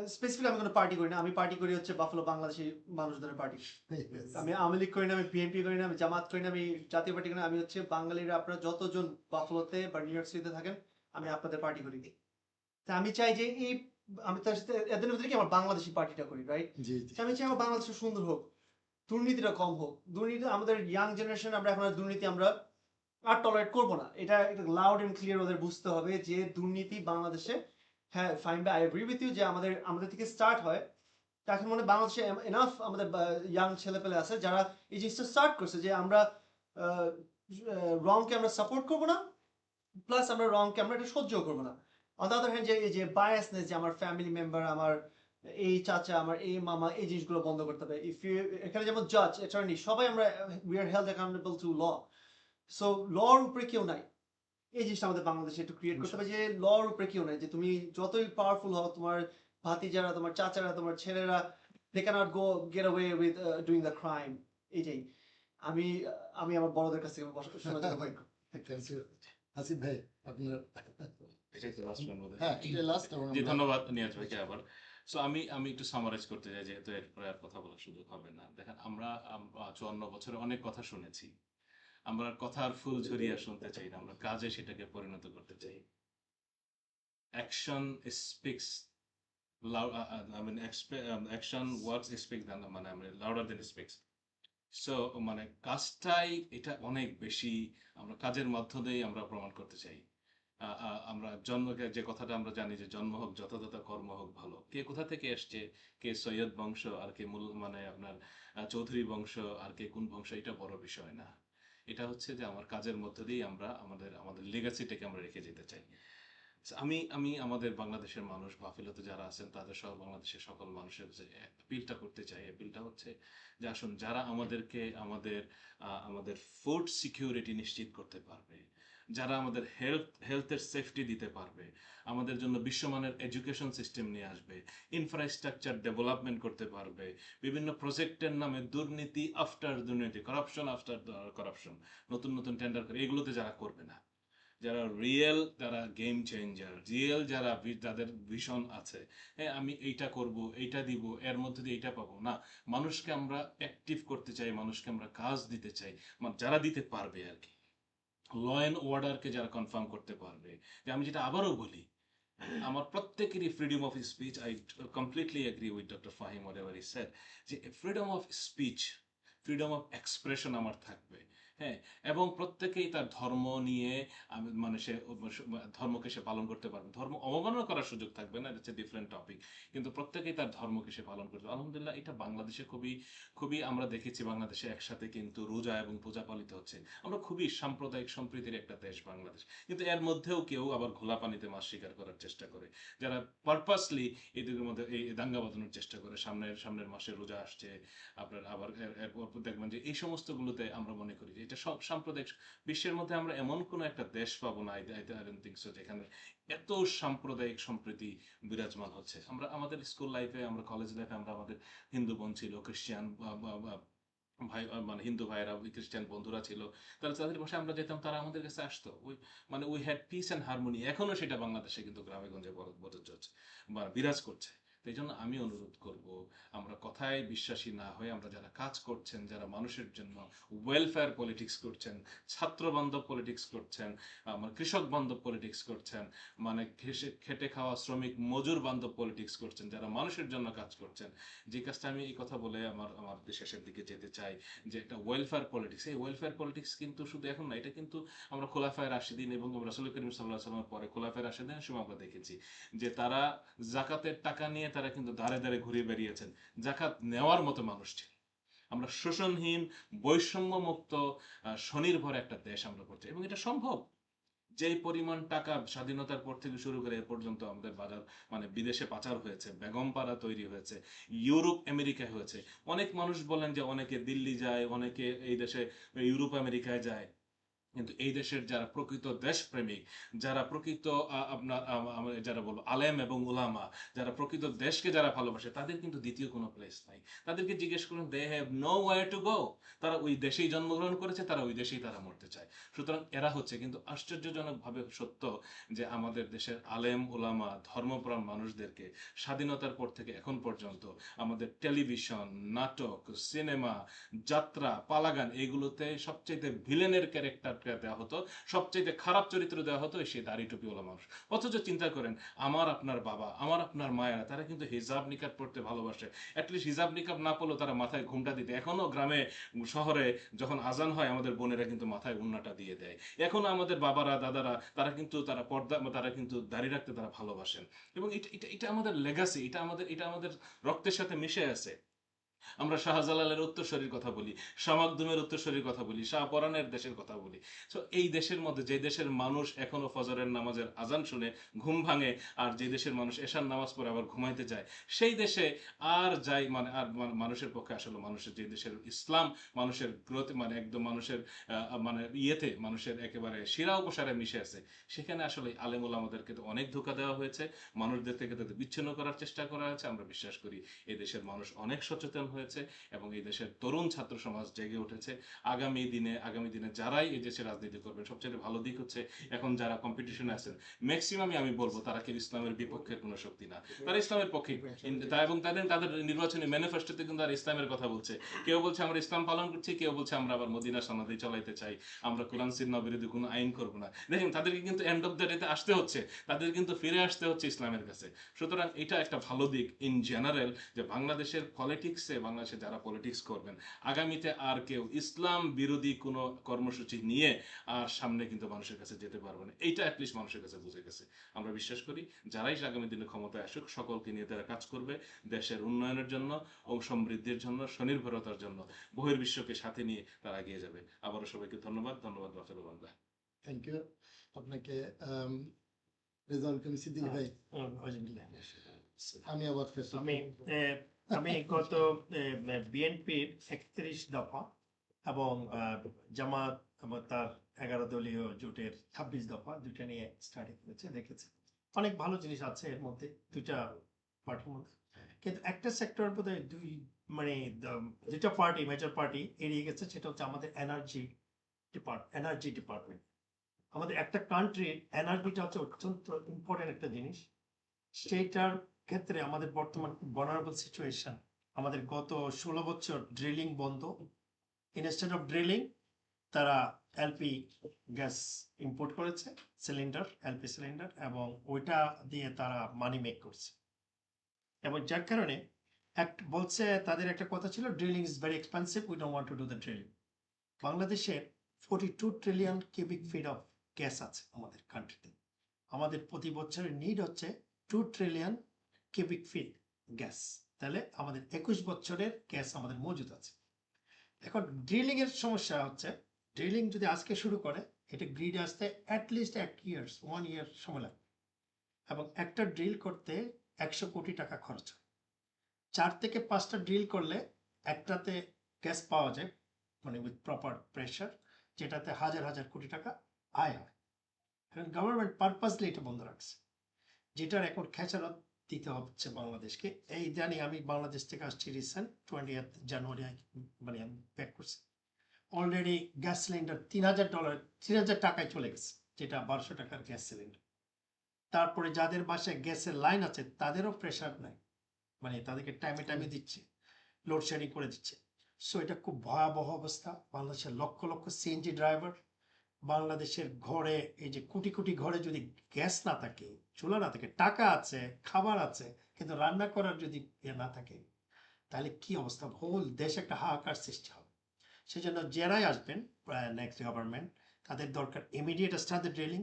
স্পেসিফিক আমি কোনো পার্টি করি না, আমি পার্টি করি হচ্ছে বাফলো বাংলাদেশি মানুষদের পার্টি। Yes. আমি আওয়ামী লীগ করি না, আমি বিএনপি করি না, আমি জামাত করি না, আমি জাতীয় পার্টি করি না। আমি হচ্ছে বাঙালিরা, আপনারা যতজন বাফলোতে বা নিউ ইয়র্ক সিটিতে থাকেন, আমি আপনাদের পার্টি করি। তা আমি চাই যে এই, আমি তার সাথে এদের মধ্যে কি আমার বাংলাদেশি পার্টিটা করি, রাইট? জি জি। আমি চাই আমার বাংলাদেশ সুন্দর হোক, দুর্নীতিটা কম হোক। দুর্নীতি আমাদের ইয়াং জেনারেশন, আমরা এখন আর দুর্নীতি আমরা আর টলারেট করবো না। এটা লাউড এন্ড ক্লিয়ার ওদের বুঝতে হবে যে দুর্নীতি বাংলাদেশে, হ্যাঁ fine bye, I agree with you যে আমাদের আমাদের থেকে স্টার্ট হয়। তা এখন মনে হয় বাংলাদেশে এনাফ আমাদের ইয়াং ছেলেপেলে আছে যারা এই জিনিসটা স্টার্ট করছে যে আমরা রংকে আমরা সাপোর্ট করবো না, প্লাস আমরা রংকে আমরা এটা সহ্য করবো না। অন দ্য আদার হ্যান্ড, যে এই যে বায়াসনেস, যে আমার ফ্যামিলি মেম্বার, আমার এই চাচা, আমার এই মামা, এই জিনিসগুলো বন্ধ করতে হবে। ইফ ইউ এখানে যেমন জাজ, অ্যাটর্নি, সবাই আমরা we are held accountable to law. So লর উপরে কেউ নাই। এই জিনিসটা আমাদের বাংলাদেশে একটু ক্রিয়েট করতে হবে যে লর উপরে কেউ নাই, যে তুমি যতই পাওয়ারফুল হও, তোমার ভাতিজারা, তোমার চাচারা, তোমার ছেলেরা, they can't go get away with doing the crime. এইটাই আমি আমি আমার বড়দের কাছ থেকে শোনা যাবে। Thank you. হাসিব ভাই আপনার, এটাই তো last one বোধহয়। হ্যাঁ এটা লাস্ট। এবং জি আমরা- ধন্যবাদ নিয়াজ ভাইকে আবার। সো আমি একটু সামারাইজ করতে চাই, যেহেতু এরপরে আর কথা বলার সুযোগ হবে না। দেখেন, আমরা 54 বছরে অনেক কথা শুনেছি। আমরা কথার ফুল ঝরিয়া শুনতে চাই না, আমরা কাজে সেটাকে পরিণত করতে চাই। Action speaks action works speak মানে লাউডার দেন স্পিক্স। সো মানে কাজটাই এটা অনেক বেশি, আমরা কাজের মাধ্যমেই আমরা প্রমাণ করতে চাই। আমরা জন্মকে যে কথাটা আমরা জানি যে জন্ম হোক যথাযথ, কর্ম হোক ভালো। কে কোথা থেকে এসছে, কে সৈয়দ বংশ আর কে মূল মানে আপনার চৌধুরী বংশ আর কে কোন বংশ, এটা বড় বিষয় না। এটা হচ্ছে যে আমার কাজের মধ্য দিয়েই আমরা আমাদের আমাদের লেগাসিটাকে আমরা রেখে যেতে চাই। আমি আমি আমাদের বাংলাদেশের মানুষ, বাফেলোতে যারা আছেন তাদের সহ বাংলাদেশের সকল মানুষের যে অ্যাপিলটা করতে চাই, অ্যাপিলটা হচ্ছে যে আসুন, যারা আমাদেরকে আমাদের ফুড সিকিউরিটি নিশ্চিত করতে পারবে, যারা আমাদের হেলথের সেফটি দিতে পারবে, আমাদের জন্য বিশ্বমানের এডুকেশন সিস্টেম নিয়ে আসবে, ইনফ্রাস্ট্রাকচার ডেভেলপমেন্ট করতে পারবে, বিভিন্ন প্রজেক্টের নামে দুর্নীতি আফটার দুর্নীতি, করাপশন আফটার করাপশন, নতুন নতুন টেন্ডার করে, এগুলোতে যারা করবে না, যারা রিয়েল, যারা গেম চেঞ্জার, রিয়েল যারা যাদের ভিশন আছে, হ্যাঁ আমি এইটা করব, এইটা দিব, এর মধ্যে দিয়ে এইটা পাবো না, মানুষকে আমরা অ্যাক্টিভ করতে চাই, মানুষকে আমরা কাজ দিতে চাই, যারা দিতে পারবে আর কি, ল অ্যান্ড অর্ডারকে যারা কনফার্ম করতে পারবে। যে আমি যেটা আবারও বলি আমার প্রত্যেকেরই freedom of speech, I completely agree with doctor Fahim whatever he said, যে freedom of speech, freedom of expression আমার থাকবে। হ্যাঁ, এবং প্রত্যেকেই তার ধর্ম নিয়ে মানে সে ধর্মকে সে পালন করতে পারবে, ধর্ম অবমাননা করার সুযোগ থাকবে না, এটা ডিফারেন্ট টপিক, কিন্তু প্রত্যেকেই তার ধর্মকে সে পালন করবে। আলহামদুলিল্লাহ, এটা বাংলাদেশে খুবই খুবই আমরা দেখেছি, বাংলাদেশে একসাথে কিন্তু রোজা এবং পূজা পালিত হচ্ছে। আমরা খুবই সাম্প্রদায়িক সম্প্রীতির একটা দেশ বাংলাদেশ, কিন্তু এর মধ্যেও কেউ আবার ঘোলা পানিতে মাছ শিকার করার চেষ্টা করে, যারা পারপাসলি এদের মধ্যে এই দাঙ্গা বাঁধানোর চেষ্টা করে। সামনের মাসে রোজা আসছে আপনার, আবার এরপর দেখবেন যে এই সমস্তগুলোতে আমরা মনে করি যে এটা সব সাম্প্রদায়িক। বিশ্বের মধ্যে আমরা এমন কোনো একটা দেশ পাবো না, আই ডোন্ট থিংক সো, যেখানে এত সাম্প্রদায়িক সম্প্রীতি বিরাজমান হচ্ছে। আমরা আমাদের স্কুল লাইফে, আমরা কলেজ লাইফে, আমরা আমাদের হিন্দু বোন ছিল, খ্রিস্টান ভাই, মানে হিন্দু ভাইয়েরা, খ্রিস্টান বন্ধুরা ছিল, তাহলে তাদের পাশে আমরা যেতাম, তারা আমাদের কাছে আসতো, মানে we had piece and harmony. এখনো সেটা বাংলাদেশে কিন্তু গ্রামে গঞ্জে প্রযোজ্য হচ্ছে বা বিরাজ করছে। তো এই জন্য আমি অনুরোধ করব, আমরা কথায় বিশ্বাসী না হয়ে, আমরা যারা কাজ করছেন, যারা মানুষের জন্য ওয়েলফেয়ার পলিটিক্স করছেন, ছাত্র বান্ধব পলিটিক্স করছেন, আমার কৃষক বান্ধব পলিটিক্স করছেন, মানে খেটে খাওয়া শ্রমিক মজুর বান্ধব পলিটিক্স করছেন, যারা মানুষের জন্য কাজ করছেন, যে কাজটা আমি এই কথা বলে আমার শেষের দিকে যেতে চাই, যে একটা ওয়েলফেয়ার পলিটিক্স, এই ওয়েলফেয়ার পলিটিক্স কিন্তু শুধু এখন না, এটা কিন্তু আমরা খোলাফায়ে রাশিদিন এবং রাসূল করিম সাল্লাল্লাহু আলাইহি ওয়াসাল্লামের পরে খোলাফায়ে রাশিদিনের সময় আমরা দেখেছি যে তারা জাকাতের টাকা নিয়ে তারা কিন্তু দাঁড়ে দাঁড়ে ঘুরে বেরিয়েছেন, জাকাত নেওয়ার মতো মানুষ ছিল। আমরা শোষণহীন, বৈষম্যমুক্ত, স্বনির্ভর একটা দেশ আমরা করছি, এবং এটা সম্ভব। যেই পরিমাণ টাকা স্বাধীনতার পর থেকে শুরু করে এ পর্যন্ত আমাদের বাজার, মানে বিদেশে পাচার হয়েছে, বেগমপাড়া তৈরি হয়েছে, ইউরোপ আমেরিকায় হয়েছে। অনেক মানুষ বলেন যে অনেকে দিল্লি যায়, অনেকে এই দেশে ইউরোপ আমেরিকায় যায়, কিন্তু এই দেশের যারা প্রকৃত দেশপ্রেমিক, যারা প্রকৃত আপনার যারা বলবো আলেম এবং উলামা, যারা প্রকৃত দেশকে যারা ভালোবাসে, তাদের কিন্তু দ্বিতীয় কোনো প্লেস নাই। তাদেরকে জিজ্ঞেস করুন, they have nowhere to go. তারা ওই দেশেই জন্মগ্রহণ করেছে, তারা ওই দেশেই তারা মরতে চায়। সুতরাং এরা হচ্ছে, কিন্তু আশ্চর্যজনকভাবে সত্য যে আমাদের দেশের আলেম উলামা ধর্মপ্রাণ মানুষদেরকে স্বাধীনতার পর থেকে এখন পর্যন্ত আমাদের টেলিভিশন, নাটক, সিনেমা, যাত্রা, পালাগান, এগুলোতে সবচেয়ে ভিলেনের ক্যারেক্টার দেওয়া হতো, সবচেয়ে খারাপ চরিত্র দেওয়া হতো সেই দাড়ি টুপিওয়ালা মানুষ। অথচ চিন্তা করেন, আমার আপনার বাবা, আমার আপনার মায়েরা, তারা কিন্তু হিজাব নিকাব পড়তে ভালোবাসে। অ্যাটলিস্ট হিজাব নিকাব না পড়লেও তারা মাথায় ঘুমটা দিতে, এখনো গ্রামে শহরে যখন আজান হয়, আমাদের বোনেরা কিন্তু মাথায় উন্নাটা দিয়ে দেয়। এখনো আমাদের বাবারা দাদারা, তারা কিন্তু তারা পর্দা, তারা কিন্তু দাড়ি রাখতে তারা ভালোবাসেন। এবং এটা এটা এটা আমাদের লেগাসি, এটা আমাদের রক্তের সাথে মিশে আছে। আমরা শাহজালালের উত্তরসূরির কথা বলি, শাহ মাকদুমের উত্তরসূরির কথা বলি, শাহ পরাণের দেশের কথা বলি। সো এই দেশের মধ্যে, যে দেশের মানুষ এখনো ফজরের নামাজের আজান শুনে ঘুম ভাঙে, আর যে দেশের মানুষ এশার নামাজ পড়ে আবার ঘুমাইতে যায়, সেই দেশে আর যাই, মানে আর মানুষের পক্ষে আসলে, মানুষের যে দেশের ইসলাম মানুষের গ্রোথ, মানে একদম মানুষের মানে ইয়েতে, মানুষের একেবারে শিরা উপসারে মিশে আছে, সেখানে আসলে আলেমুল আমাদেরকে তো অনেক ধোঁকা দেওয়া হয়েছে, মানুষদের থেকে তাদের বিচ্ছিন্ন করার চেষ্টা করা হয়েছে। আমরা বিশ্বাস করি এই দেশের মানুষ অনেক সচেতন হয়েছে, এবং এই দেশের তরুণ ছাত্র সমাজ জেগে উঠেছে। আগামী দিনে যারাই এই দেশে রাজনীতি করবেন, সবচেয়ে ভালো দিক হচ্ছে, এখন যারা কম্পিটিশনে আছেন, ম্যাক্সিমামই আমি বলবো তারা কেউ ইসলামের বিপক্ষের কোনো শক্তি না, তারা ইসলামের পক্ষে। এবং তাদের নির্বাচনী ম্যানিফেস্টোতে কিন্তু তারা ইসলামের কথা বলছে। কেউ বলছে আমরা ইসলাম পালন করছি, কেউ বলছে আমরা আবার মদিনা সনদই চালাইতে চাই, আমরা কোরআন সুন্নাহ বিরোধী কোনো আইন করবো না। দেখেন, তাদেরকে কিন্তু এন্ড অফ দ্য ডেতে আসতে হচ্ছে, তাদের কিন্তু ফিরে আসতে হচ্ছে ইসলামের কাছে। সুতরাং এটা একটা ভালো দিক ইন জেনারেল, যে বাংলাদেশের পলিটিক্সে, বাংলাদেশে যারা পলিটিক্স করবেন, আগামীতে আর কেউ ইসলাম বিরোধী কোনো কর্মসূচি নিয়ে আর সামনে কিন্তু মানুষের কাছে যেতে পারবে না। এইটা অ্যাটলিস্ট মানুষের কাছে বুঝে গেছে। আমরা বিশ্বাস করি যারাই আগামী দিনে ক্ষমতায় আসুক, সকলকে নিয়ে তারা কাজ করবে দেশের উন্নয়নের জন্য ও সমৃদ্ধির জন্য, স্বনির্ভরতার জন্য, বহির্বিশ্বকে সাথে নিয়ে তারা এগিয়ে যাবে। আবারও সবাইকে ধন্যবাদ রাফেল বাংলা। থ্যাংক ইউ আপনাকে। রেজাউল করিম সিদ্দিকী ভাই, আমি আবার আমি আমি গত বিএনপির 31 দফা এবং জামাত এবং তার 11 দলীয় জোটের 26 দফা, দুইটা নিয়ে স্টাডি করেছে, দেখেছি অনেক ভালো জিনিস আছে এর মধ্যে, দুইটা পার্টির মধ্যে। কিন্তু একটা সেক্টর বোধহয় মানে দুইটা পার্টি, মেজর পার্টি এড়িয়ে গেছে, সেটা হচ্ছে আমাদের এনার্জি ডিপার্টমেন্ট। আমাদের একটা কান্ট্রির এনার্জিটা হচ্ছে অত্যন্ত ইম্পর্টেন্ট একটা জিনিস। সেইটার ক্ষেত্রে আমাদের বর্তমান vulnerable সিচুয়েশন, আমাদের গত 16 বছর ড্রিলিং বন্ধ। ইনস্টেড অফ ড্রিলিং, তারা এলপি গ্যাস ইম্পোর্ট করেছে, সিলিন্ডার, এলপি সিলিন্ডার, এবং ওইটা দিয়ে তারা মানি মেক করছে। এবং যার কারণে বলছে, তাদের একটা কথা ছিল, drilling is very expensive, we don't want to do the drilling. বাংলাদেশের 42 trillion cubic feet of gas আছে আমাদের কান্ট্রিতে। আমাদের প্রতি বছরের নিড হচ্ছে 2 ট্রিলিয়ন কিউবিক ফিট গ্যাস। তাহলে আমাদের 21 বছরের গ্যাস আমাদের মজুদ আছে। এখন ড্রিলিং এর সমস্যা হচ্ছে, ড্রিলিং যদি আজকে শুরু করে, এটা গ্রিডে আসতে অ্যাটলিস্ট 1 ইয়ার সময় লাগে, এবং একটা ড্রিল করতে 100 কোটি টাকা খরচ হয়। 4 থেকে 5টা ড্রিল করলে একটাতে গ্যাস পাওয়া যায়, মানে উইথ প্রপার প্রেশার, যেটাতে হাজার হাজার কোটি টাকা আয় হয়। কারণ গভর্নমেন্ট পারপাসলি এটা বন্ধ রাখছে, যেটার এখন খেচারত দিতে হচ্ছে বাংলাদেশকে। এই জানি আমি বাংলাদেশ থেকে আসছি রিসেন্ট 20th জানুয়ারি, মানে আমি ব্যাক করছি। অলরেডি গ্যাস সিলিন্ডার $3,000 টাকায় চলে গেছে, যেটা 1200 টাকার গ্যাস সিলিন্ডার। তারপরে যাদের বাসায় গ্যাসের লাইন আছে তাদেরও প্রেশার নাই, মানে তাদেরকে টাইমে টাইমে দিচ্ছে, লোডশেডিং করে দিচ্ছে। সো এটা খুব ভয়াবহ অবস্থা। বাংলাদেশের লক্ষ লক্ষ সিএনজি ড্রাইভার, বাংলাদেশের ঘরে, এই যে কোটি কোটি ঘরে যদি গ্যাস না থাকে, চুলা না থাকে, টাকা আছে, খাবার আছে, কিন্তু রান্না করার যদি না থাকে, তাহলে কি অবস্থা, হোল দেশ একটা হাহাকার সৃষ্টি হবে। সেজন্য যারাই আসবেন নেক্সট গভর্নমেন্ট, তাদের দরকার immediate start the drilling,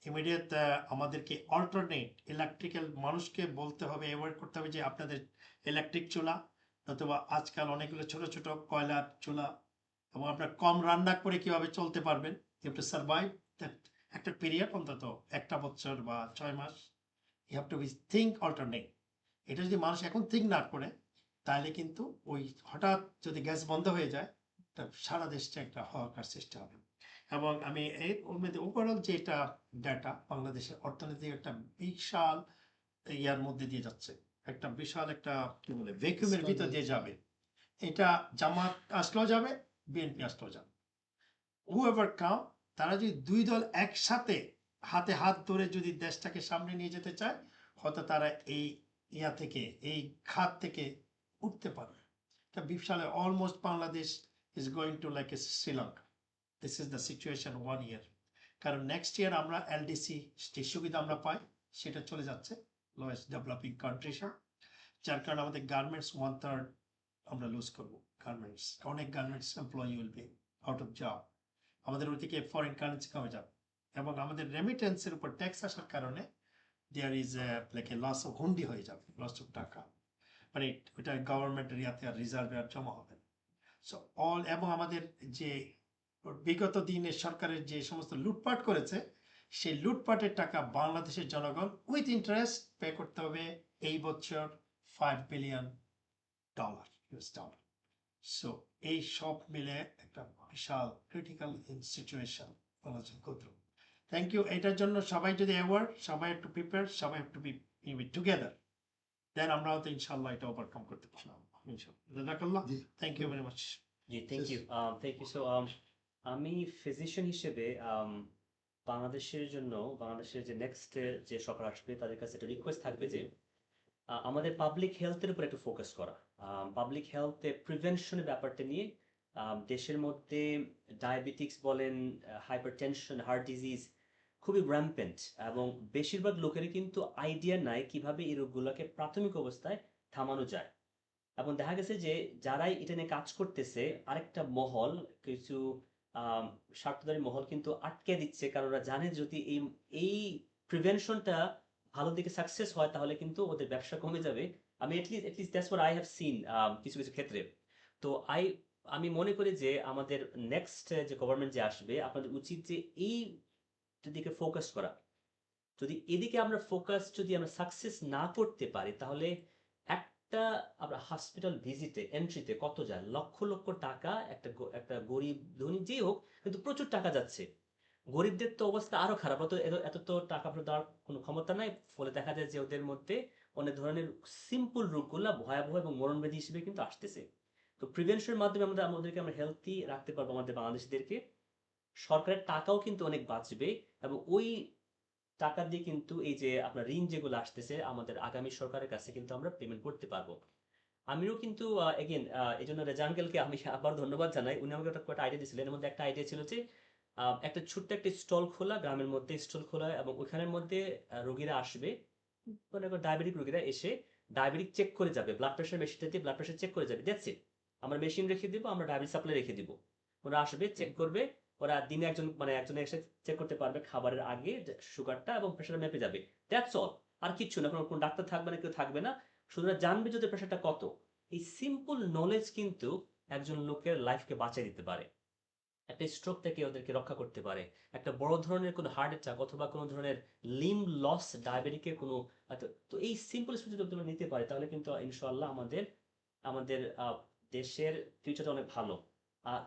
immediate আমাদেরকে অল্টারনেট ইলেকট্রিক্যাল, মানুষকে বলতে হবে, অ্যাভয়েড করতে হবে যে আপনাদের ইলেকট্রিক চুলা, অথবা আজকাল অনেকগুলো ছোট ছোট কয়লার চুলা, এবং আপনার কম রান্না করে কিভাবে চলতে পারবেন, you have to survive that একটা পিরিয়ড, অন্তত 1 বছর বা 6 মাস। You have to be think alternate. এটা যদি মানুষ এখন থিঙ্ক না করে, তাহলে কিন্তু ওই হঠাৎ যদি গ্যাস বন্ধ হয়ে যায়, সারা দেশটা একটা হাহাকার সৃষ্টি হবে। এবং আমি এই মধ্যে ওভারঅল যেটা ডাটা, বাংলাদেশের অর্থনীতি একটা বিশাল ইয়ার মধ্যে দিয়ে যাচ্ছে, একটা বিশাল একটা কি বলে ভ্যাকুয়ামের ভিতর দিয়ে যাবে। এটা জামাত আসলেও যাবে, বিএনপি আসলেও যাবে, হুএভার কাম। তারা যদি দুই দল একসাথে হাতে হাত ধরে যদি দেশটাকে সামনে নিয়ে যেতে চায়, হয়তো তারা এই ইয়া থেকে, এই খাত থেকে উঠতে পারবে। এটা বিশাল, almost Bangladesh is going to like a Sri Lanka. This is the situation 1 year. কারণ নেক্সট ইয়ার আমরা এলডিসি যে সুবিধা আমরা পাই, সেটা চলে যাচ্ছে লোয়েস্ট ডেভেলপিং কান্ট্রিজ, যার কারণে আমাদের গার্মেন্টস 1/3 আমরা লুজ করবো। গার্মেন্টস, অনেক garments employee will be out of job. আমাদের ওইদিকে ফরেন কারেন্সি কমে যাবে, এবং আমাদের রেমিটেন্সের উপর ট্যাক্স আসার কারণে there is like a loss of hundi হয়ে যাবে, লস অফ টাকা, মানে ওইটা গভর্নমেন্টের ইয়াতে আর রিজার্ভে আর জমা হবে না। সো অল, এবং আমাদের যে বিগত দিনে সরকারের যে সমস্ত লুটপাট করেছে, সেই লুটপাটের টাকা বাংলাদেশের জনগণ উইথ ইন্টারেস্ট পে করতে হবে এই বছর $5 বিলিয়ন US ডলার। সো এই সব মিলে একটা বিশাল critical situation Bangladesh go through. Thank you. এটার জন্য সবাই যদি অ্যাওয়ার, সবাই একটু প্রিপেয়ার, সবাই একটু বি টুগেদার, দেন আমরা হয়তো ইনশাল্লাহ এটা ওভারকাম করতে পারলাম ইনশাল্লাহ। জাযাকাল্লাহ, জি। Thank you very much. জি, thank Yes. You, thank you. So আমি ফিজিশিয়ান হিসেবে বাংলাদেশের জন্য, বাংলাদেশের যে নেক্সট যে সরকার আসবে, তাদের কাছে একটা রিকোয়েস্ট থাকবে যে আমাদের পাবলিক হেলথের উপর একটু ফোকাস করা। পাবলিক হেলথে প্রিভেনশনের ব্যাপারটা নিয়ে দেশের মধ্যে ডায়াবেটিক্স বলেন, হাইপারটেনশন, হার্ট ডিজিজ খুবই র্যাম্পেন্ট, এবং বেশিরভাগ লোকেরই কিন্তু আইডিয়া নাই কিভাবে এই রোগগুলোকে প্রাথমিক অবস্থায় থামানো যায়। এবং দেখা গেছে যে যারাই এটা নিয়ে কাজ করতেছে, আরেকটা মহল, কিছু স্বার্থধারী মহল কিন্তু আটকে দিচ্ছে, কারণ ওরা জানে যদি এই প্রিভেনশনটা ভালো দিকে সাকসেস হয়, তাহলে কিন্তু ওদের ব্যবসা কমে যাবে। আমি at least that's what I have seen কিছু কিছু ক্ষেত্রে। তো আমি মনে করি যে আমাদের নেক্সট যে গভর্নমেন্ট যে আসবে, আপনাদের উচিত যে এই দিকে ফোকাস করা। যদি এদিকে আমরা ফোকাস, যদি আমরা সাকসেস না করতে পারি, তাহলে একটা আমরা হসপিটাল ভিজিটে, এন্ট্রিতে কত যায়, লক্ষ লক্ষ টাকা, একটা গরিব ধনী যেই হোক, কিন্তু প্রচুর টাকা যাচ্ছে। গরিবদের তো অবস্থা আরো খারাপ, অত এত এত তো টাকা দেওয়ার কোনো ক্ষমতা নাই, ফলে দেখা যায় যে ওদের মধ্যে অনেক ধরনের সিম্পল রোগগুলা ভয়াবহ এবং মরণব্যাধি হিসেবে কিন্তু আসতেছে। তো প্রিভেনশনের মাধ্যমে আমাদেরকে আমরা হেলথি রাখতে পারবো, আমাদের বাংলাদেশিদেরকে। সরকারের টাকাও কিন্তু অনেক বাঁচবে, এবং ওই টাকা দিয়ে কিন্তু এই যে আপনার ঋণ যেগুলো আসতেছে আমাদের আগামী সরকারের কাছে, কিন্তু আমরা পেমেন্ট করতে পারবো। আমিও কিন্তু এগেন এই জন্য রেজা আঙ্কেলকে আমি আবার ধন্যবাদ জানাই। উনি আমাকে একটা আইডিয়া দিয়েছিলেন। এর মধ্যে একটা আইডিয়া ছিল যে একটা ছোট্ট একটা স্টল খোলা, গ্রামের মধ্যে স্টল খোলা, এবং ওইখানের মধ্যে রোগীরা আসবে, মনে করো ডায়াবেটিক রোগীরা এসে ডায়াবেটিক চেক করে যাবে, ব্লাড প্রেশার মেশিনটা দিয়ে ব্লাড প্রেশার চেক করে যাবে, দ্যাটস ইট। আমরা মেশিন রেখে দিব, আমরা ডায়াবেটিস সাপ্লাই রেখে দিব, ওরা আসবে চেক করবে। ওরা দিনে একজনে এসে চেক করতে পারবে খাবারের আগে সুগারটা এবং প্রেশারটা মেপে যাবে, দ্যাটস অল। আর কিচ্ছু না, কোনো ডাক্তার থাকবে না, কেউ থাকবে না, শুধু ওরা জানবে যদি প্রেশারটা কত। এই সিম্পল নলেজ কিন্তু একজন লোকের লাইফকে বাঁচিয়ে দিতে পারে, একটা স্ট্রোক থেকে ওদেরকে রক্ষা করতে পারে, একটা বড় ধরনের কোনো হার্ট অ্যাটাক অথবা কোনো ধরনের লিম্ব লস ডায়াবেটিকের কোনো তো এই সিম্পল স্টেপ যদি তোমরা নিতে পারে, তাহলে কিন্তু ইনশাআল্লাহ আমাদের আমাদের দেশের ফিউচারটা অনেক ভালো।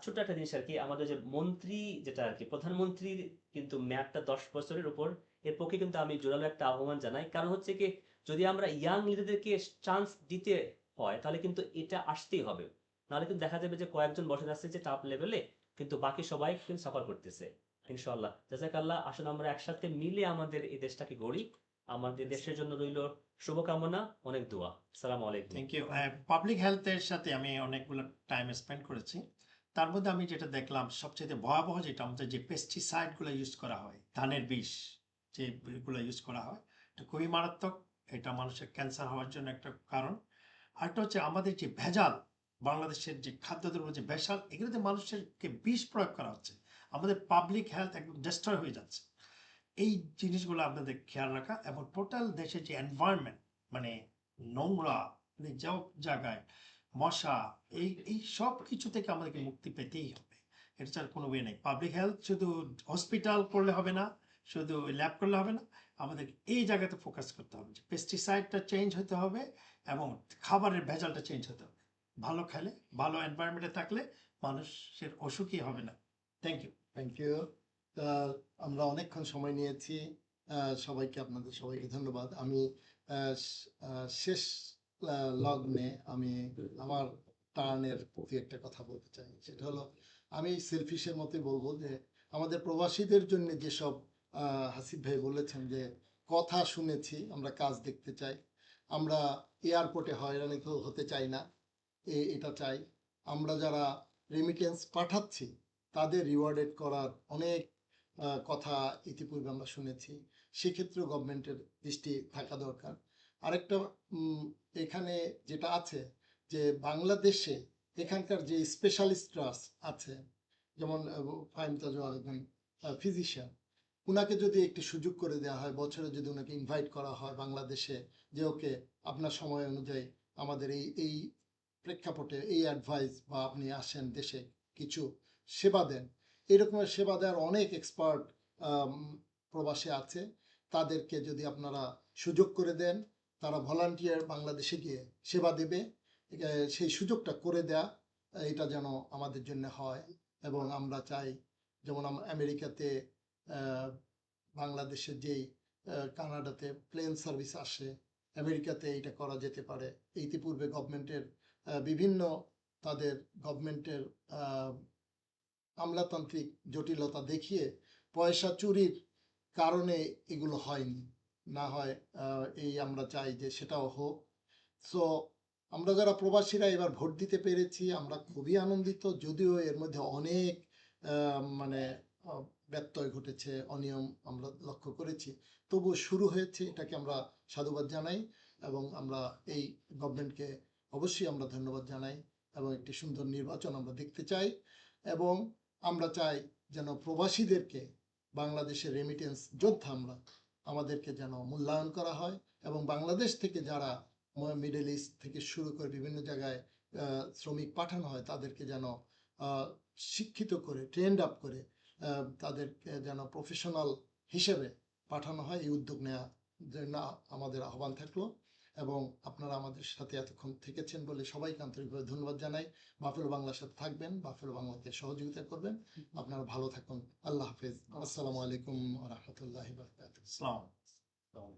ছোট্ট একটা জিনিস আর কি, আমাদের যে মন্ত্রী যেটা আর কি, প্রধানমন্ত্রীর কিন্তু মেয়াদটা 10 বছরের উপর। এর পক্ষে কিন্তু আমি জোরালো একটা আহ্বান জানাই, কারণ হচ্ছে কি, যদি আমরা ইয়াং লিডারদেরকে চান্স দিতে হয়, তাহলে কিন্তু এটা আসতেই হবে, নাহলে কিন্তু দেখা যাবে যে কয়েকজন বসে যাচ্ছে যে টপ লেভেলে, কিন্তু বাকি সবাই কিন্তু সাফার করতেছে। ইনশাআল্লাহ, জাযাকাল্লাহ। আসলে আমরা একসাথে মিলে আমাদের এই দেশটাকে গড়ি। আমাদের দেশের জন্য রইল শুভকামনা, অনেক দোয়া। আসসালামু আলাইকুম। Thank you. পাবলিক হেলথের সাথে আমি অনেকগুলো টাইম স্পেন্ড করেছি। তার মধ্যে আমি যেটা দেখলাম সবচেয়ে ভয়াবহ যেটা, আমাদের যে পেস্টিসাইডগুলো ইউজ করা হয়, ধানের বিষ যেগুলো ইউজ করা হয়, এটা খুবই মারাত্মক। এটা মানুষের ক্যান্সার হওয়ার জন্য একটা কারণ। আরেকটা হচ্ছে আমাদের যে ভেজাল, বাংলাদেশের যে খাদ্যদ্রব্য যে ভেজাল, এগুলোতে মানুষেরকে বিষ প্রয়োগ করা হচ্ছে, আমাদের পাবলিক হেলথ একদম ডিস্ট্রয় হয়ে যাচ্ছে। এই জিনিসগুলো আপনাদের খেয়াল রাখা, এবং টোটাল দেশের যে এনভায়রনমেন্ট, মানে নোংরা, মানে সব জায়গায় মশা, এই এই সব কিছু থেকে আমাদেরকে মুক্তি পেতেই হবে। এটা ছাড়া কোনো ওয়ে নেই। পাবলিক হেলথ শুধু হসপিটাল করলে হবে না, শুধু ল্যাব করলে হবে না, আমাদের এই জায়গাতে ফোকাস করতে হবে যে পেস্টিসাইডটা চেঞ্জ হতে হবে এবং খাবারের ভেজালটা চেঞ্জ হতে হবে। ভালো খেলে, ভালো এনভায়রনমেন্টে থাকলে মানুষের অসুখই হবে না। Thank you. Thank you. আমরা অনেকক্ষণ সময় নিয়েছি। সবাইকে, আপনাদের সবাইকে ধন্যবাদ। আমি শেষ লগ্নে আমি আমার টার্নের প্রতি একটা কথা বলতে চাই। সেটা হলো, আমি সেলফিশের মতোই বলবো যে আমাদের প্রবাসীদের জন্য যেসব হাসিব ভাই বলেছেন যে কথা শুনেছি, আমরা কাজ দেখতে চাই, আমরা এয়ারপোর্টে হয়রানি হতে চাই না, এটা চাই। আমরা যারা রেমিটেন্স পাঠাচ্ছি তাদের রিওয়ার্ডেড করার অনেক কথা ইতিপূর্বে আমরা শুনেছি। সেক্ষেত্রেও গভর্নমেন্টের দৃষ্টি থাকা দরকার। আরেকটা এখানে যেটা আছে যে বাংলাদেশে এখানকার যে স্পেশালিস্টরা আছে, যেমন ফাহিম তাজওয়াল একজন ফিজিশিয়ান, উনাকে যদি একটি সুযোগ করে দেওয়া হয়, বছরে যদি ওনাকে ইনভাইট করা হয় বাংলাদেশে, যে ওকে আপনার সময় অনুযায়ী আমাদের এই প্রেক্ষাপটে এই অ্যাডভাইস বা আপনি আসেন দেশে কিছু সেবা দেন, এরকমের সেবা দেওয়ার অনেক এক্সপার্ট প্রবাসে আছে। তাদেরকে যদি আপনারা সুযোগ করে দেন, তারা ভলান্টিয়ার বাংলাদেশে গিয়ে সেবা দেবে, সেই সুযোগটা করে দেয়া, এটা যেন আমাদের জন্য হয়। এবং আমরা চাই, যেমন আমেরিকাতে বাংলাদেশের যেই কানাডাতে প্লেন সার্ভিস আসে, আমেরিকাতে এটা করা যেতে পারে। ইতিপূর্বে গভর্নমেন্টের বিভিন্ন তাদের গভর্নমেন্টের আমলাতান্ত্রিক জটিলতা দেখিয়ে পয়সা চুরির কারণে এগুলো হয়নি, না হয় এই আমরা চাই যে সেটাও হোক। সো আমরা যারা প্রবাসীরা এবার ভোট দিতে পেরেছি, আমরা খুবই আনন্দিত, যদিও এর মধ্যে অনেক মানে ব্যত্যয় ঘটেছে, অনিয়ম আমরা লক্ষ্য করেছি, তবুও শুরু হয়েছে, এটাকে আমরা সাধুবাদ জানাই। এবং আমরা এই গভর্নমেন্টকে অবশ্যই আমরা ধন্যবাদ জানাই, এবং একটি সুন্দর নির্বাচন আমরা দেখতে চাই। এবং আমরা চাই যেন প্রবাসীদেরকে, বাংলাদেশের রেমিটেন্স যোদ্ধা আমরা, আমাদেরকে যেন মূল্যায়ন করা হয়, এবং বাংলাদেশ থেকে যারা মিডল ইস্ট থেকে শুরু করে বিভিন্ন জায়গায় শ্রমিক পাঠানো হয়, তাদেরকে যেন শিক্ষিত করে, ট্রেন্ড আপ করে তাদেরকে যেন প্রফেশনাল হিসেবে পাঠানো হয়। এই উদ্যোগ নেওয়া জন্য আমাদের আহ্বান থাকলো। এবং আপনারা আমাদের সাথে এতক্ষণ থেকেছেন বলে সবাইকে আন্তরিকভাবে ধন্যবাদ জানাই। বাফেলো বাংলার সাথে থাকবেন, বাফেলো বাংলাকে সহযোগিতা করবেন। আপনারা ভালো থাকুন। আল্লাহ হাফেজ। আসসালামু আলাইকুম ওয়া রাহমাতুল্লাহি ওয়া বারাকাতুহু। আসসালাম।